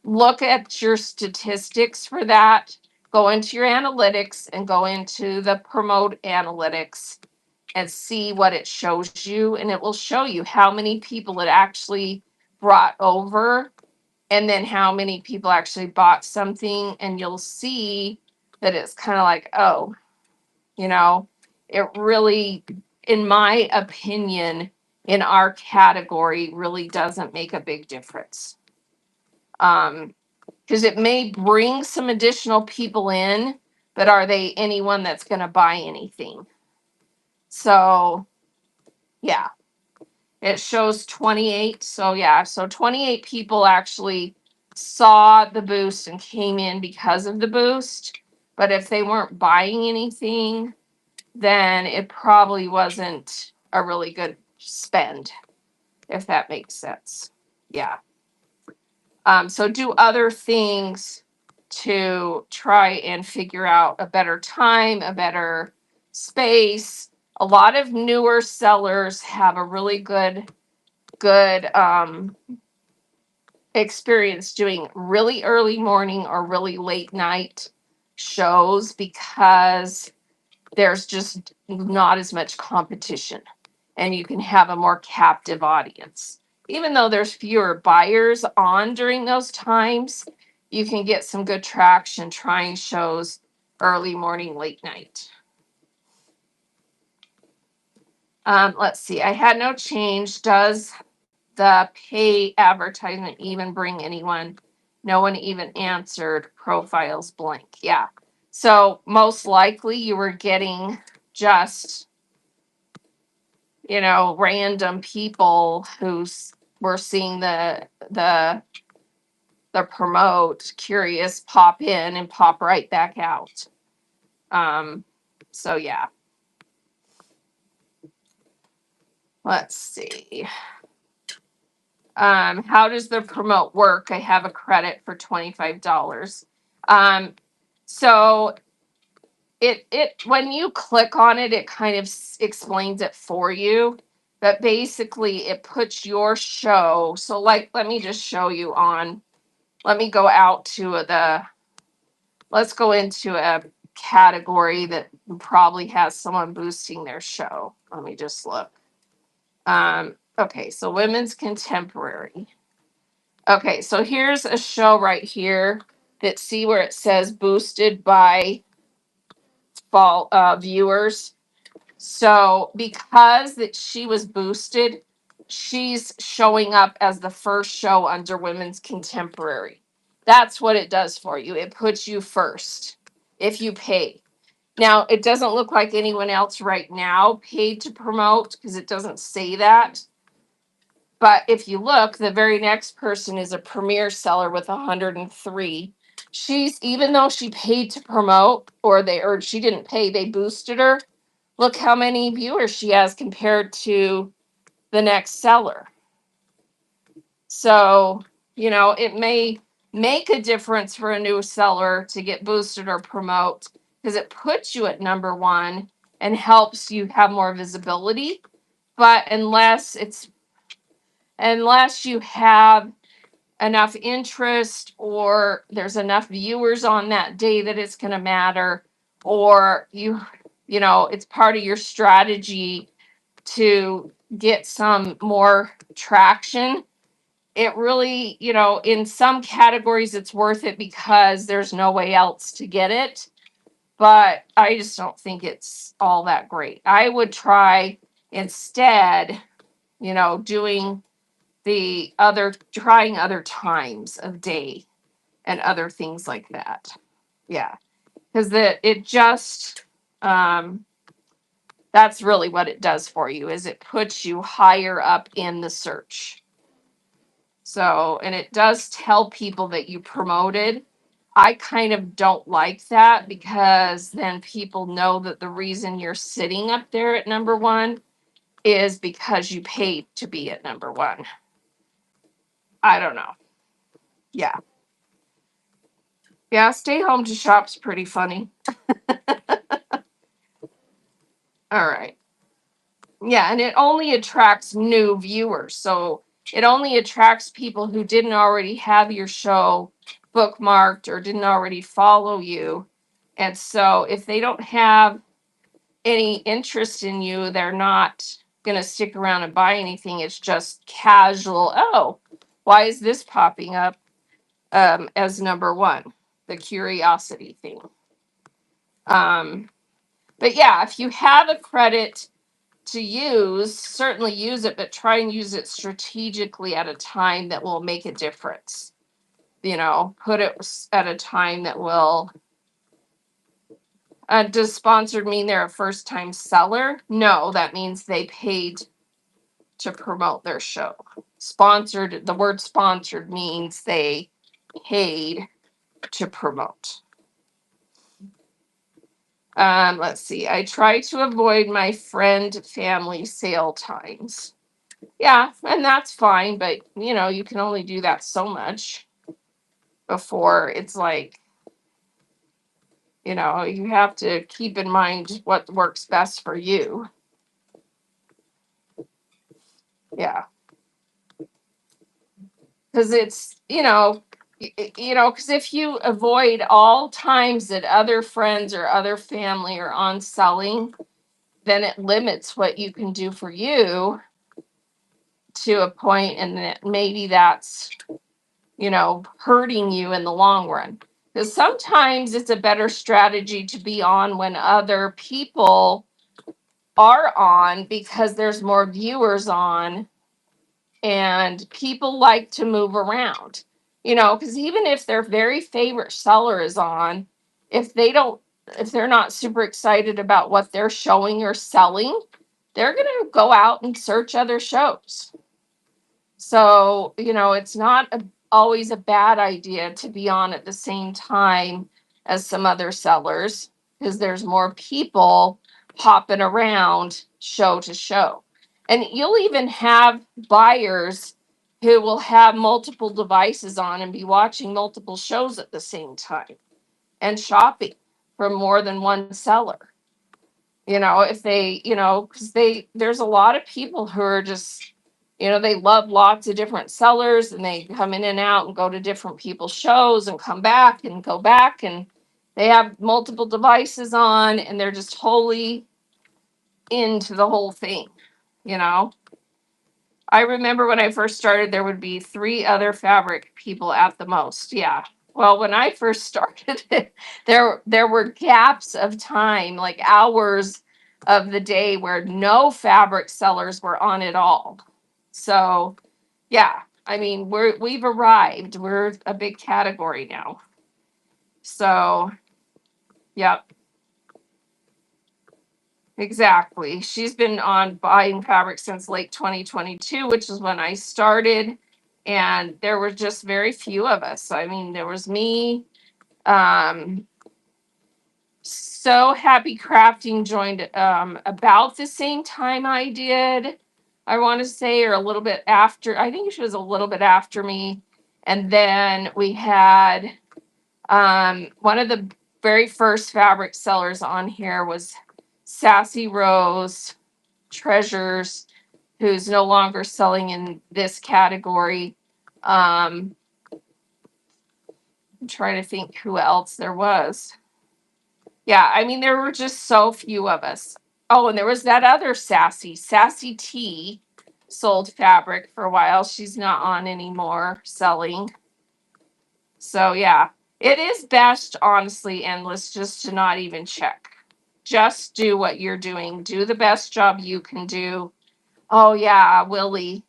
Look at your statistics for that. Go into your analytics and go into the Promote analytics and see what it shows you. And it will show you how many people it actually brought over and then how many people actually bought something. And you'll see that it's kind of like, oh, it really, in my opinion, in our category, really doesn't make a big difference. Because it may bring some additional people in, but are they anyone that's going to buy anything? So, yeah, it shows 28. So, yeah, so 28 people actually saw the boost and came in because of the boost. But if they weren't buying anything, then it probably wasn't a really good spend, if that makes sense. Yeah. So do other things to try and figure out a better time, a better space. A lot of newer sellers have a really good experience doing really early morning or really late night shows because there's just not as much competition and you can have a more captive audience. Even though there's fewer buyers on during those times, you can get some good traction trying shows early morning, late night. Let's see. I had no change. Does the pay advertisement even bring anyone? No one even answered. Profiles blank. Yeah. So most likely you were getting just random people who were seeing the Promote, curious, pop in and pop right back out. So yeah. Let's see. How does the Promote work? I have a credit for $25. So it when you click on it, it kind of explains it for you. But basically, it puts your show. So, like, let me just show you on. Let me go out to let's go into a category that probably has someone boosting their show. Let me just look. Okay, so women's contemporary. Okay, so here's a show right here that see where it says boosted by fall viewers. So because that she was boosted, she's showing up as the first show under women's contemporary. That's what it does for you. It puts you first if you pay. Now, it doesn't look like anyone else right now paid to promote because it doesn't say that. But if you look, the very next person is a premier seller with 103. She's, even though she paid to promote, or she didn't pay, they boosted her. Look how many viewers she has compared to the next seller. So, it may make a difference for a new seller to get boosted or promote because it puts you at number one and helps you have more visibility. But unless you have enough interest or there's enough viewers on that day that it's going to matter, or it's part of your strategy to get some more traction. It really, in some categories it's worth it because there's no way else to get it, but I just don't think it's all that great. I would try instead, doing trying other times of day and other things like that. Yeah. Because it just, that's really what it does for you, is it puts you higher up in the search. So, and it does tell people that you promoted. I kind of don't like that because then people know that the reason you're sitting up there at number one is because you paid to be at number one. I don't know. Yeah. Yeah, stay home to shop's pretty funny. All right. Yeah, and it only attracts new viewers. So it only attracts people who didn't already have your show bookmarked or didn't already follow you. And so if they don't have any interest in you, they're not going to stick around and buy anything. It's just casual. Oh, why is this popping up as number one? The curiosity thing. But yeah, if you have a credit to use, certainly use it, but try and use it strategically at a time that will make a difference. Put it at a time that will. Does sponsored mean they're a first time seller? No, that means they paid to promote their show. Sponsored, the word sponsored means they paid to promote. Let's see. I try to avoid my friend family sale times. Yeah, and that's fine, but you can only do that so much before it's like, you have to keep in mind what works best for you. Yeah. Because it's, because if you avoid all times that other friends or other family are on selling, then it limits what you can do for you to a point, and that maybe that's hurting you in the long run. Because sometimes it's a better strategy to be on when other people are on because there's more viewers on and people like to move around. Because even if their very favorite seller is on, if they're not super excited about what they're showing or selling, they're going to go out and search other shows. So, it's not always a bad idea to be on at the same time as some other sellers because there's more people popping around show to show. And you'll even have buyers who will have multiple devices on and be watching multiple shows at the same time and shopping from more than one seller. If they, because there's a lot of people who are just, they love lots of different sellers and they come in and out and go to different people's shows and come back and go back. And, They have multiple devices on and they're just wholly into the whole thing, you know. I remember when I first started, there would be 3 other fabric people at the most. Yeah. Well, when I first started, there were gaps of time, like hours of the day where no fabric sellers were on at all. So, yeah, I mean, we've arrived. We're a big category now. So, yep, exactly. She's been on buying fabric since late 2022, which is when I started. And there were just very few of us. I mean, there was me. So Happy Crafting joined about the same time I did. I want to say, or a little bit after. I think she was a little bit after me. And then we had one of the very first fabric sellers on here was Sassy Rose Treasures, who's no longer selling in this category. I'm trying to think who else there was. Yeah, I mean, there were just so few of us. Oh, and there was that other Sassy T sold fabric for a while. She's not on anymore selling. So yeah, it is best, honestly, endless, just to not even check. Just do what you're doing. Do the best job you can do. Oh yeah, Willie.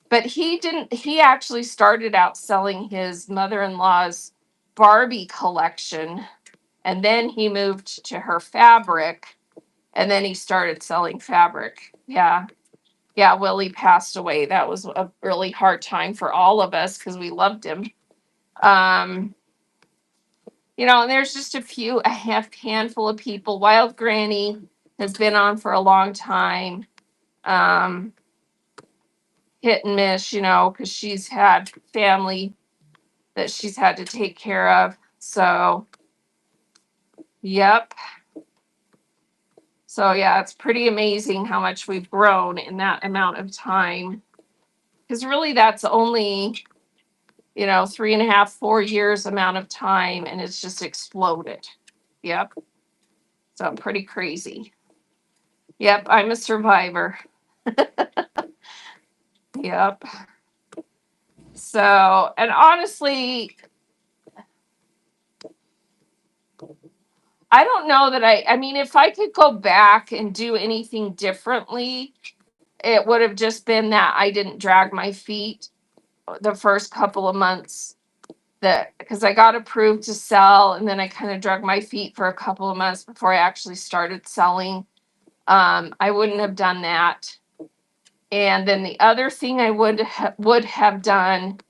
But he actually started out selling his mother-in-law's Barbie collection, and then he moved to her fabric, and then he started selling fabric. Yeah. Yeah, Willie passed away. That was a really hard time for all of us because we loved him. Um, and there's just a handful of people. Wild Granny has been on for a long time. Um, hit and miss, because she's had family that she's had to take care of. So, yep. So, yeah, it's pretty amazing how much we've grown in that amount of time. Because really, that's only, 3.5, 4 years amount of time, and it's just exploded. Yep. So, pretty crazy. Yep, I'm a survivor. Yep. So, and honestly, I don't know that I mean, if I could go back and do anything differently, it would have just been that I didn't drag my feet the first couple of months, that because I got approved to sell and then I kind of drug my feet for a couple of months before I actually started selling. I wouldn't have done that. And then the other thing I would have done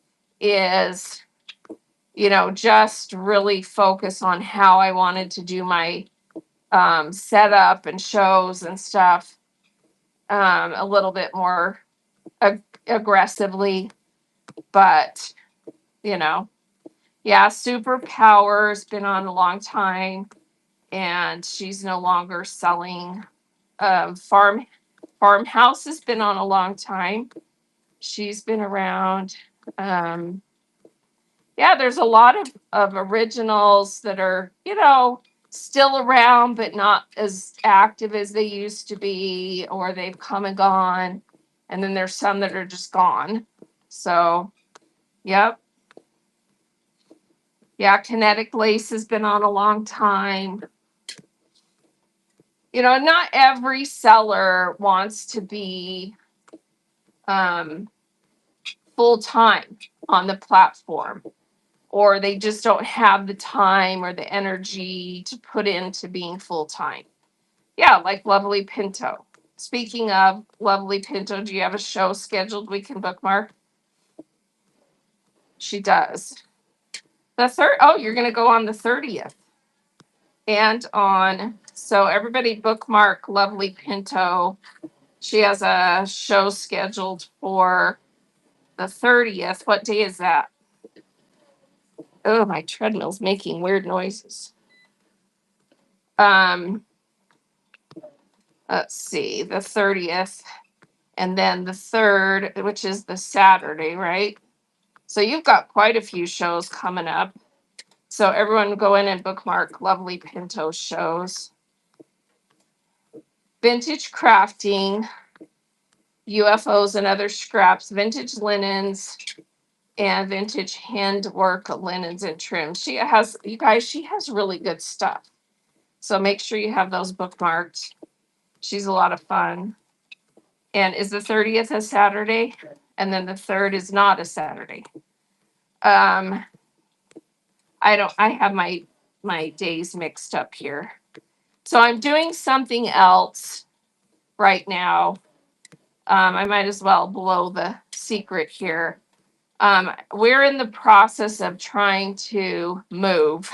is, just really focus on how I wanted to do my setup and shows and stuff a little bit more aggressively. But, yeah, Superpower's been on a long time and she's no longer selling. Farmhouse has been on a long time. She's been around. Um, yeah, there's a lot of originals that are, still around, but not as active as they used to be, or they've come and gone. And then there's some that are just gone. So, yep. Yeah, Kinetic Lace has been on a long time. Not every seller wants to be full time on the platform, or they just don't have the time or the energy to put into being full time. Yeah, like Lovely Pinto. Speaking of Lovely Pinto, do you have a show scheduled we can bookmark? She does. The third, oh, you're going to go on the 30th. And so everybody bookmark Lovely Pinto. She has a show scheduled for the 30th. What day is that? Oh, my treadmill's making weird noises. Um, let's see, the 30th, and then the 3rd, which is the Saturday, right? So you've got quite a few shows coming up. So everyone go in and bookmark Lovely Pinto shows. Vintage crafting, UFOs and other scraps, vintage linens, and vintage handwork linens and trims. She has, you guys, she has really good stuff. So make sure you have those bookmarked. She's a lot of fun. And is the 30th a Saturday? And then the 3rd is not a Saturday. Um, I have my days mixed up here. So I'm doing something else right now. I might as well blow the secret here. We're in the process of trying to move.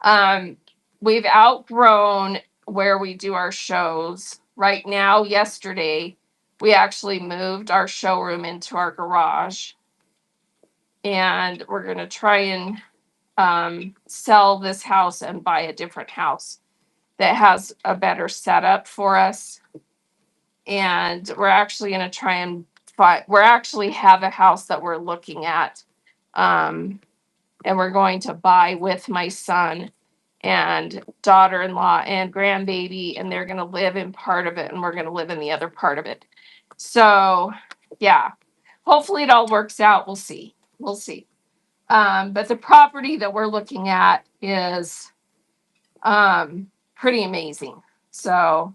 Um, we've outgrown where we do our shows. Right now, yesterday, we actually moved our showroom into our garage. And we're going to try and sell this house and buy a different house that has a better setup for us. And we're actually going to try and we actually have a house that we're looking at. And we're going to buy with my son and daughter-in-law and grandbaby, and they're going to live in part of it, and we're going to live in the other part of it. So, yeah, hopefully it all works out. We'll see. We'll see. But the property that we're looking at is pretty amazing. So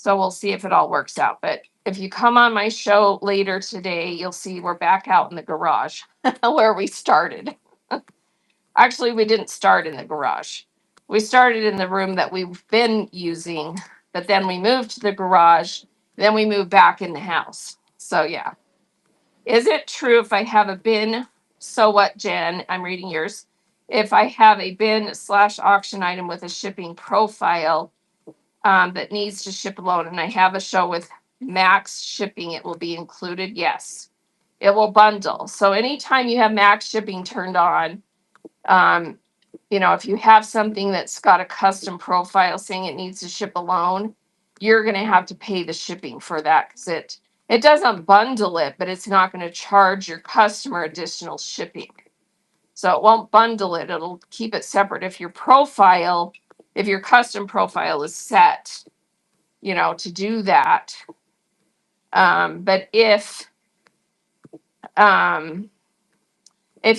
we'll see if it all works out. But if you come on my show later today, you'll see we're back out in the garage where we started. Actually, we didn't start in the garage. We started in the room that we've been using, but then we moved to the garage. Then we moved back in the house. So, yeah. Is it true if I have a bin? So what, Jen? I'm reading yours. If I have a bin / auction item with a shipping profile that needs to ship alone and I have a show with max shipping, it will be included? Yes. It will bundle. So anytime you have max shipping turned on, if you have something that's got a custom profile saying it needs to ship alone, you're going to have to pay the shipping for that because it doesn't bundle it, but it's not going to charge your customer additional shipping. So it won't bundle it. It'll keep it separate. If your custom profile is set, to do that. But if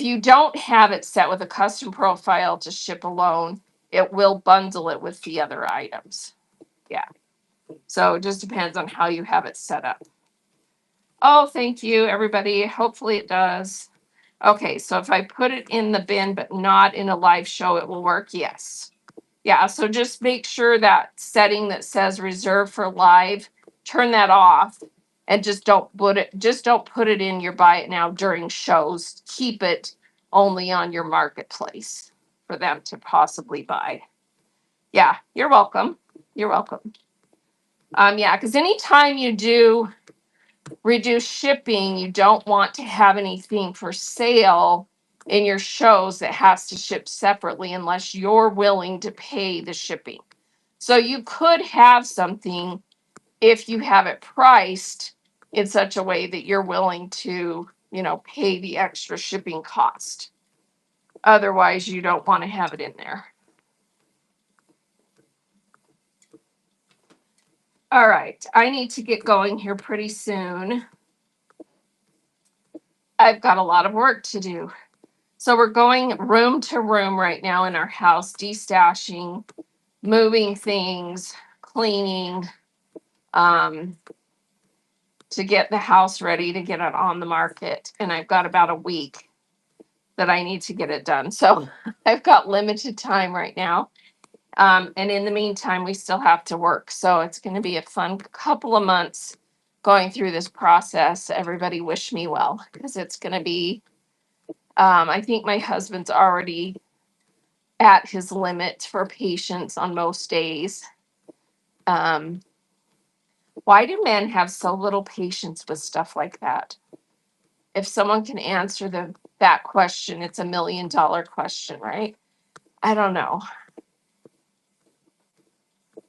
you don't have it set with a custom profile to ship alone, it will bundle it with the other items. Yeah. So it just depends on how you have it set up. Oh, thank you, everybody. Hopefully it does. Okay, so if I put it in the bin, but not in a live show, it will work? Yes. Yeah, so just make sure that setting that says reserved for live, turn that off and just don't put it in your buy it now during shows. Keep it only on your marketplace for them to possibly buy. Yeah, you're welcome. You're welcome. Yeah, because anytime you do reduce shipping, you don't want to have anything for sale in your shows that has to ship separately unless you're willing to pay the shipping. So you could have something if you have it priced in such a way that you're willing to, pay the extra shipping cost. Otherwise, you don't want to have it in there. All right, I need to get going here pretty soon. I've got a lot of work to do. So we're going room to room right now in our house, destashing, moving things, cleaning, to get the house ready to get it on the market. And I've got about a week that I need to get it done. So I've got limited time right now. And in the meantime, we still have to work. So it's going to be a fun couple of months going through this process. Everybody wish me well because it's going to be, I think my husband's already at his limit for patience on most days. Why do men have so little patience with stuff like that? If someone can answer that question, it's $1 million question, right? I don't know.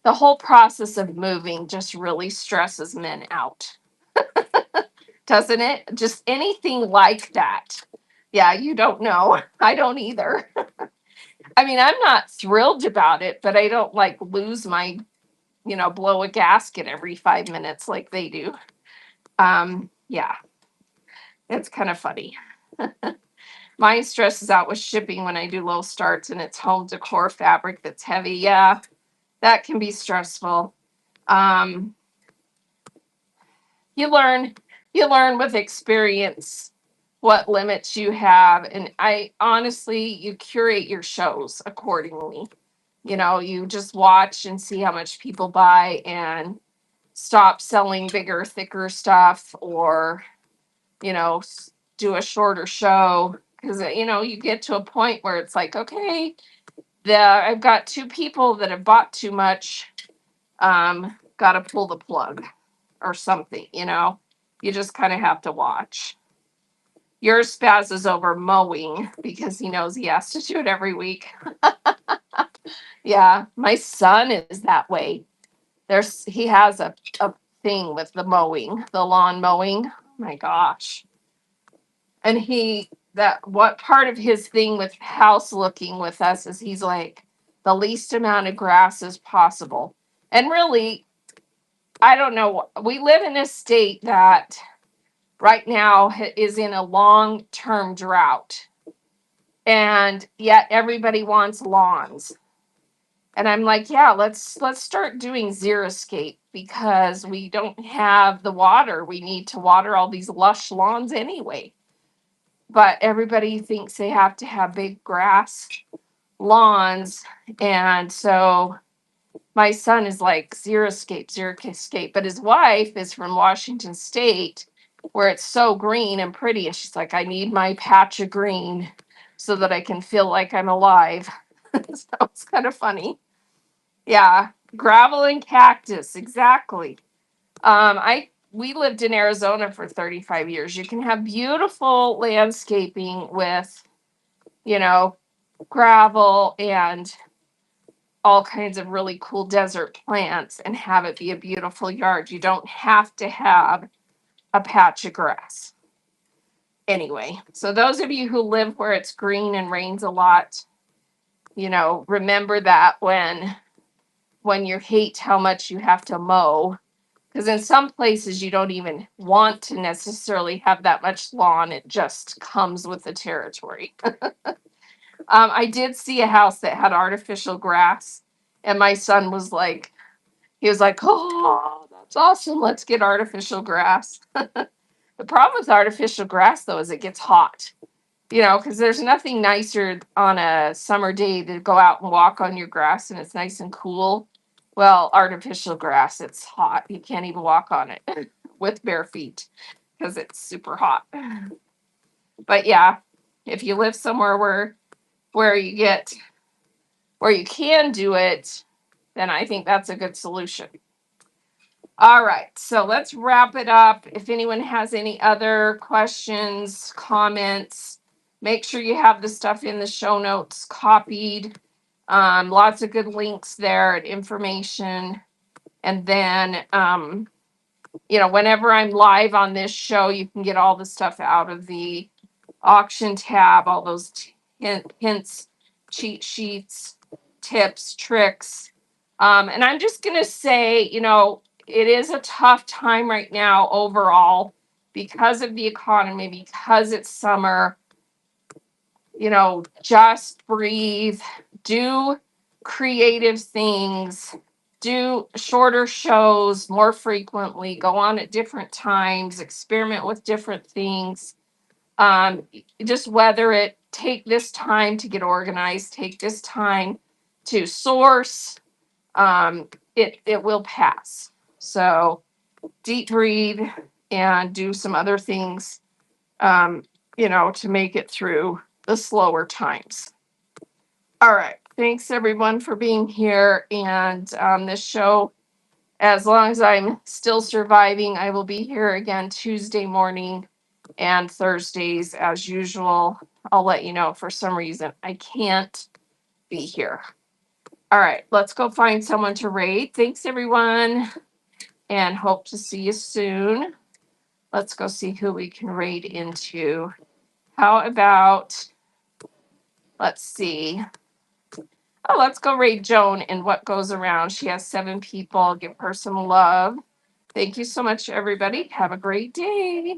The whole process of moving just really stresses men out, doesn't it? Just anything like that. Yeah, you don't know. I don't either. I mean, I'm not thrilled about it, but I don't like lose my, blow a gasket every 5 minutes like they do. Yeah, it's kind of funny. Mine stresses out with shipping when I do low starts and it's home decor fabric that's heavy. Yeah, that can be stressful. Um, you learn, you learn with experience what limits you have, and I honestly, you curate your shows accordingly. You just watch and see how much people buy and stop selling bigger, thicker stuff, or do a shorter show, because you get to a point where it's like, okay, I've got two people that have bought too much. Got to pull the plug or something. You just kind of have to watch. Yours spazzes over mowing because he knows he has to do it every week. Yeah, my son is that way. He has a thing with the mowing, the lawn mowing. Oh my gosh. And what part of his thing with house looking with us is he's like the least amount of grass as possible. And really, I don't know. We live in a state that right now is in a long-term drought. And yet everybody wants lawns. And I'm like, yeah, let's start doing xeriscape because we don't have the water. We need to water all these lush lawns anyway. But everybody thinks they have to have big grass lawns. And so my son is like xeriscape. But his wife is from Washington State, where it's so green and pretty. And she's like, I need my patch of green so that I can feel like I'm alive. So it's kind of funny. Yeah, gravel and cactus, exactly. I We lived in Arizona for 35 years. You can have beautiful landscaping with, you know, gravel and all kinds of really cool desert plants and have it be a beautiful yard. You don't have to have a patch of grass. Anyway, so those of you who live where it's green and rains a lot, remember that when you hate how much you have to mow, because in some places you don't even want to necessarily have that much lawn. It just comes with the territory. I did see a house that had artificial grass, and my son was like, oh, that's awesome. Let's get artificial grass. The problem with artificial grass, though, is it gets hot, because there's nothing nicer on a summer day to go out and walk on your grass and it's nice and cool. Well, artificial grass, it's hot. You can't even walk on it with bare feet because it's super hot. But yeah, if you live somewhere where you get where you can do it, then I think that's a good solution. All right, so let's wrap it up. If anyone has any other questions, comments, make sure you have the stuff in the show notes copied. Lots of good links there and information. And then, whenever I'm live on this show, you can get all the stuff out of the auction tab, all those hints, cheat sheets, tips, tricks. And I'm just going to say, it is a tough time right now overall because of the economy, because it's summer. Just breathe, do creative things, do shorter shows more frequently, go on at different times, experiment with different things. Just weather it, take this time to get organized, take this time to source. It will pass. So deep breathe and do some other things, to make it through the slower times. All right. Thanks everyone for being here. And this show, as long as I'm still surviving, I will be here again Tuesday morning and Thursdays as usual. I'll let you know if for some reason I can't be here. All right, let's go find someone to rate. Thanks everyone, and hope to see you soon. Let's go see who we can raid into How about, let's see. Oh, let's go rate Joan and what goes around. She has 7 people. Give her some love. Thank you so much, everybody. Have a great day.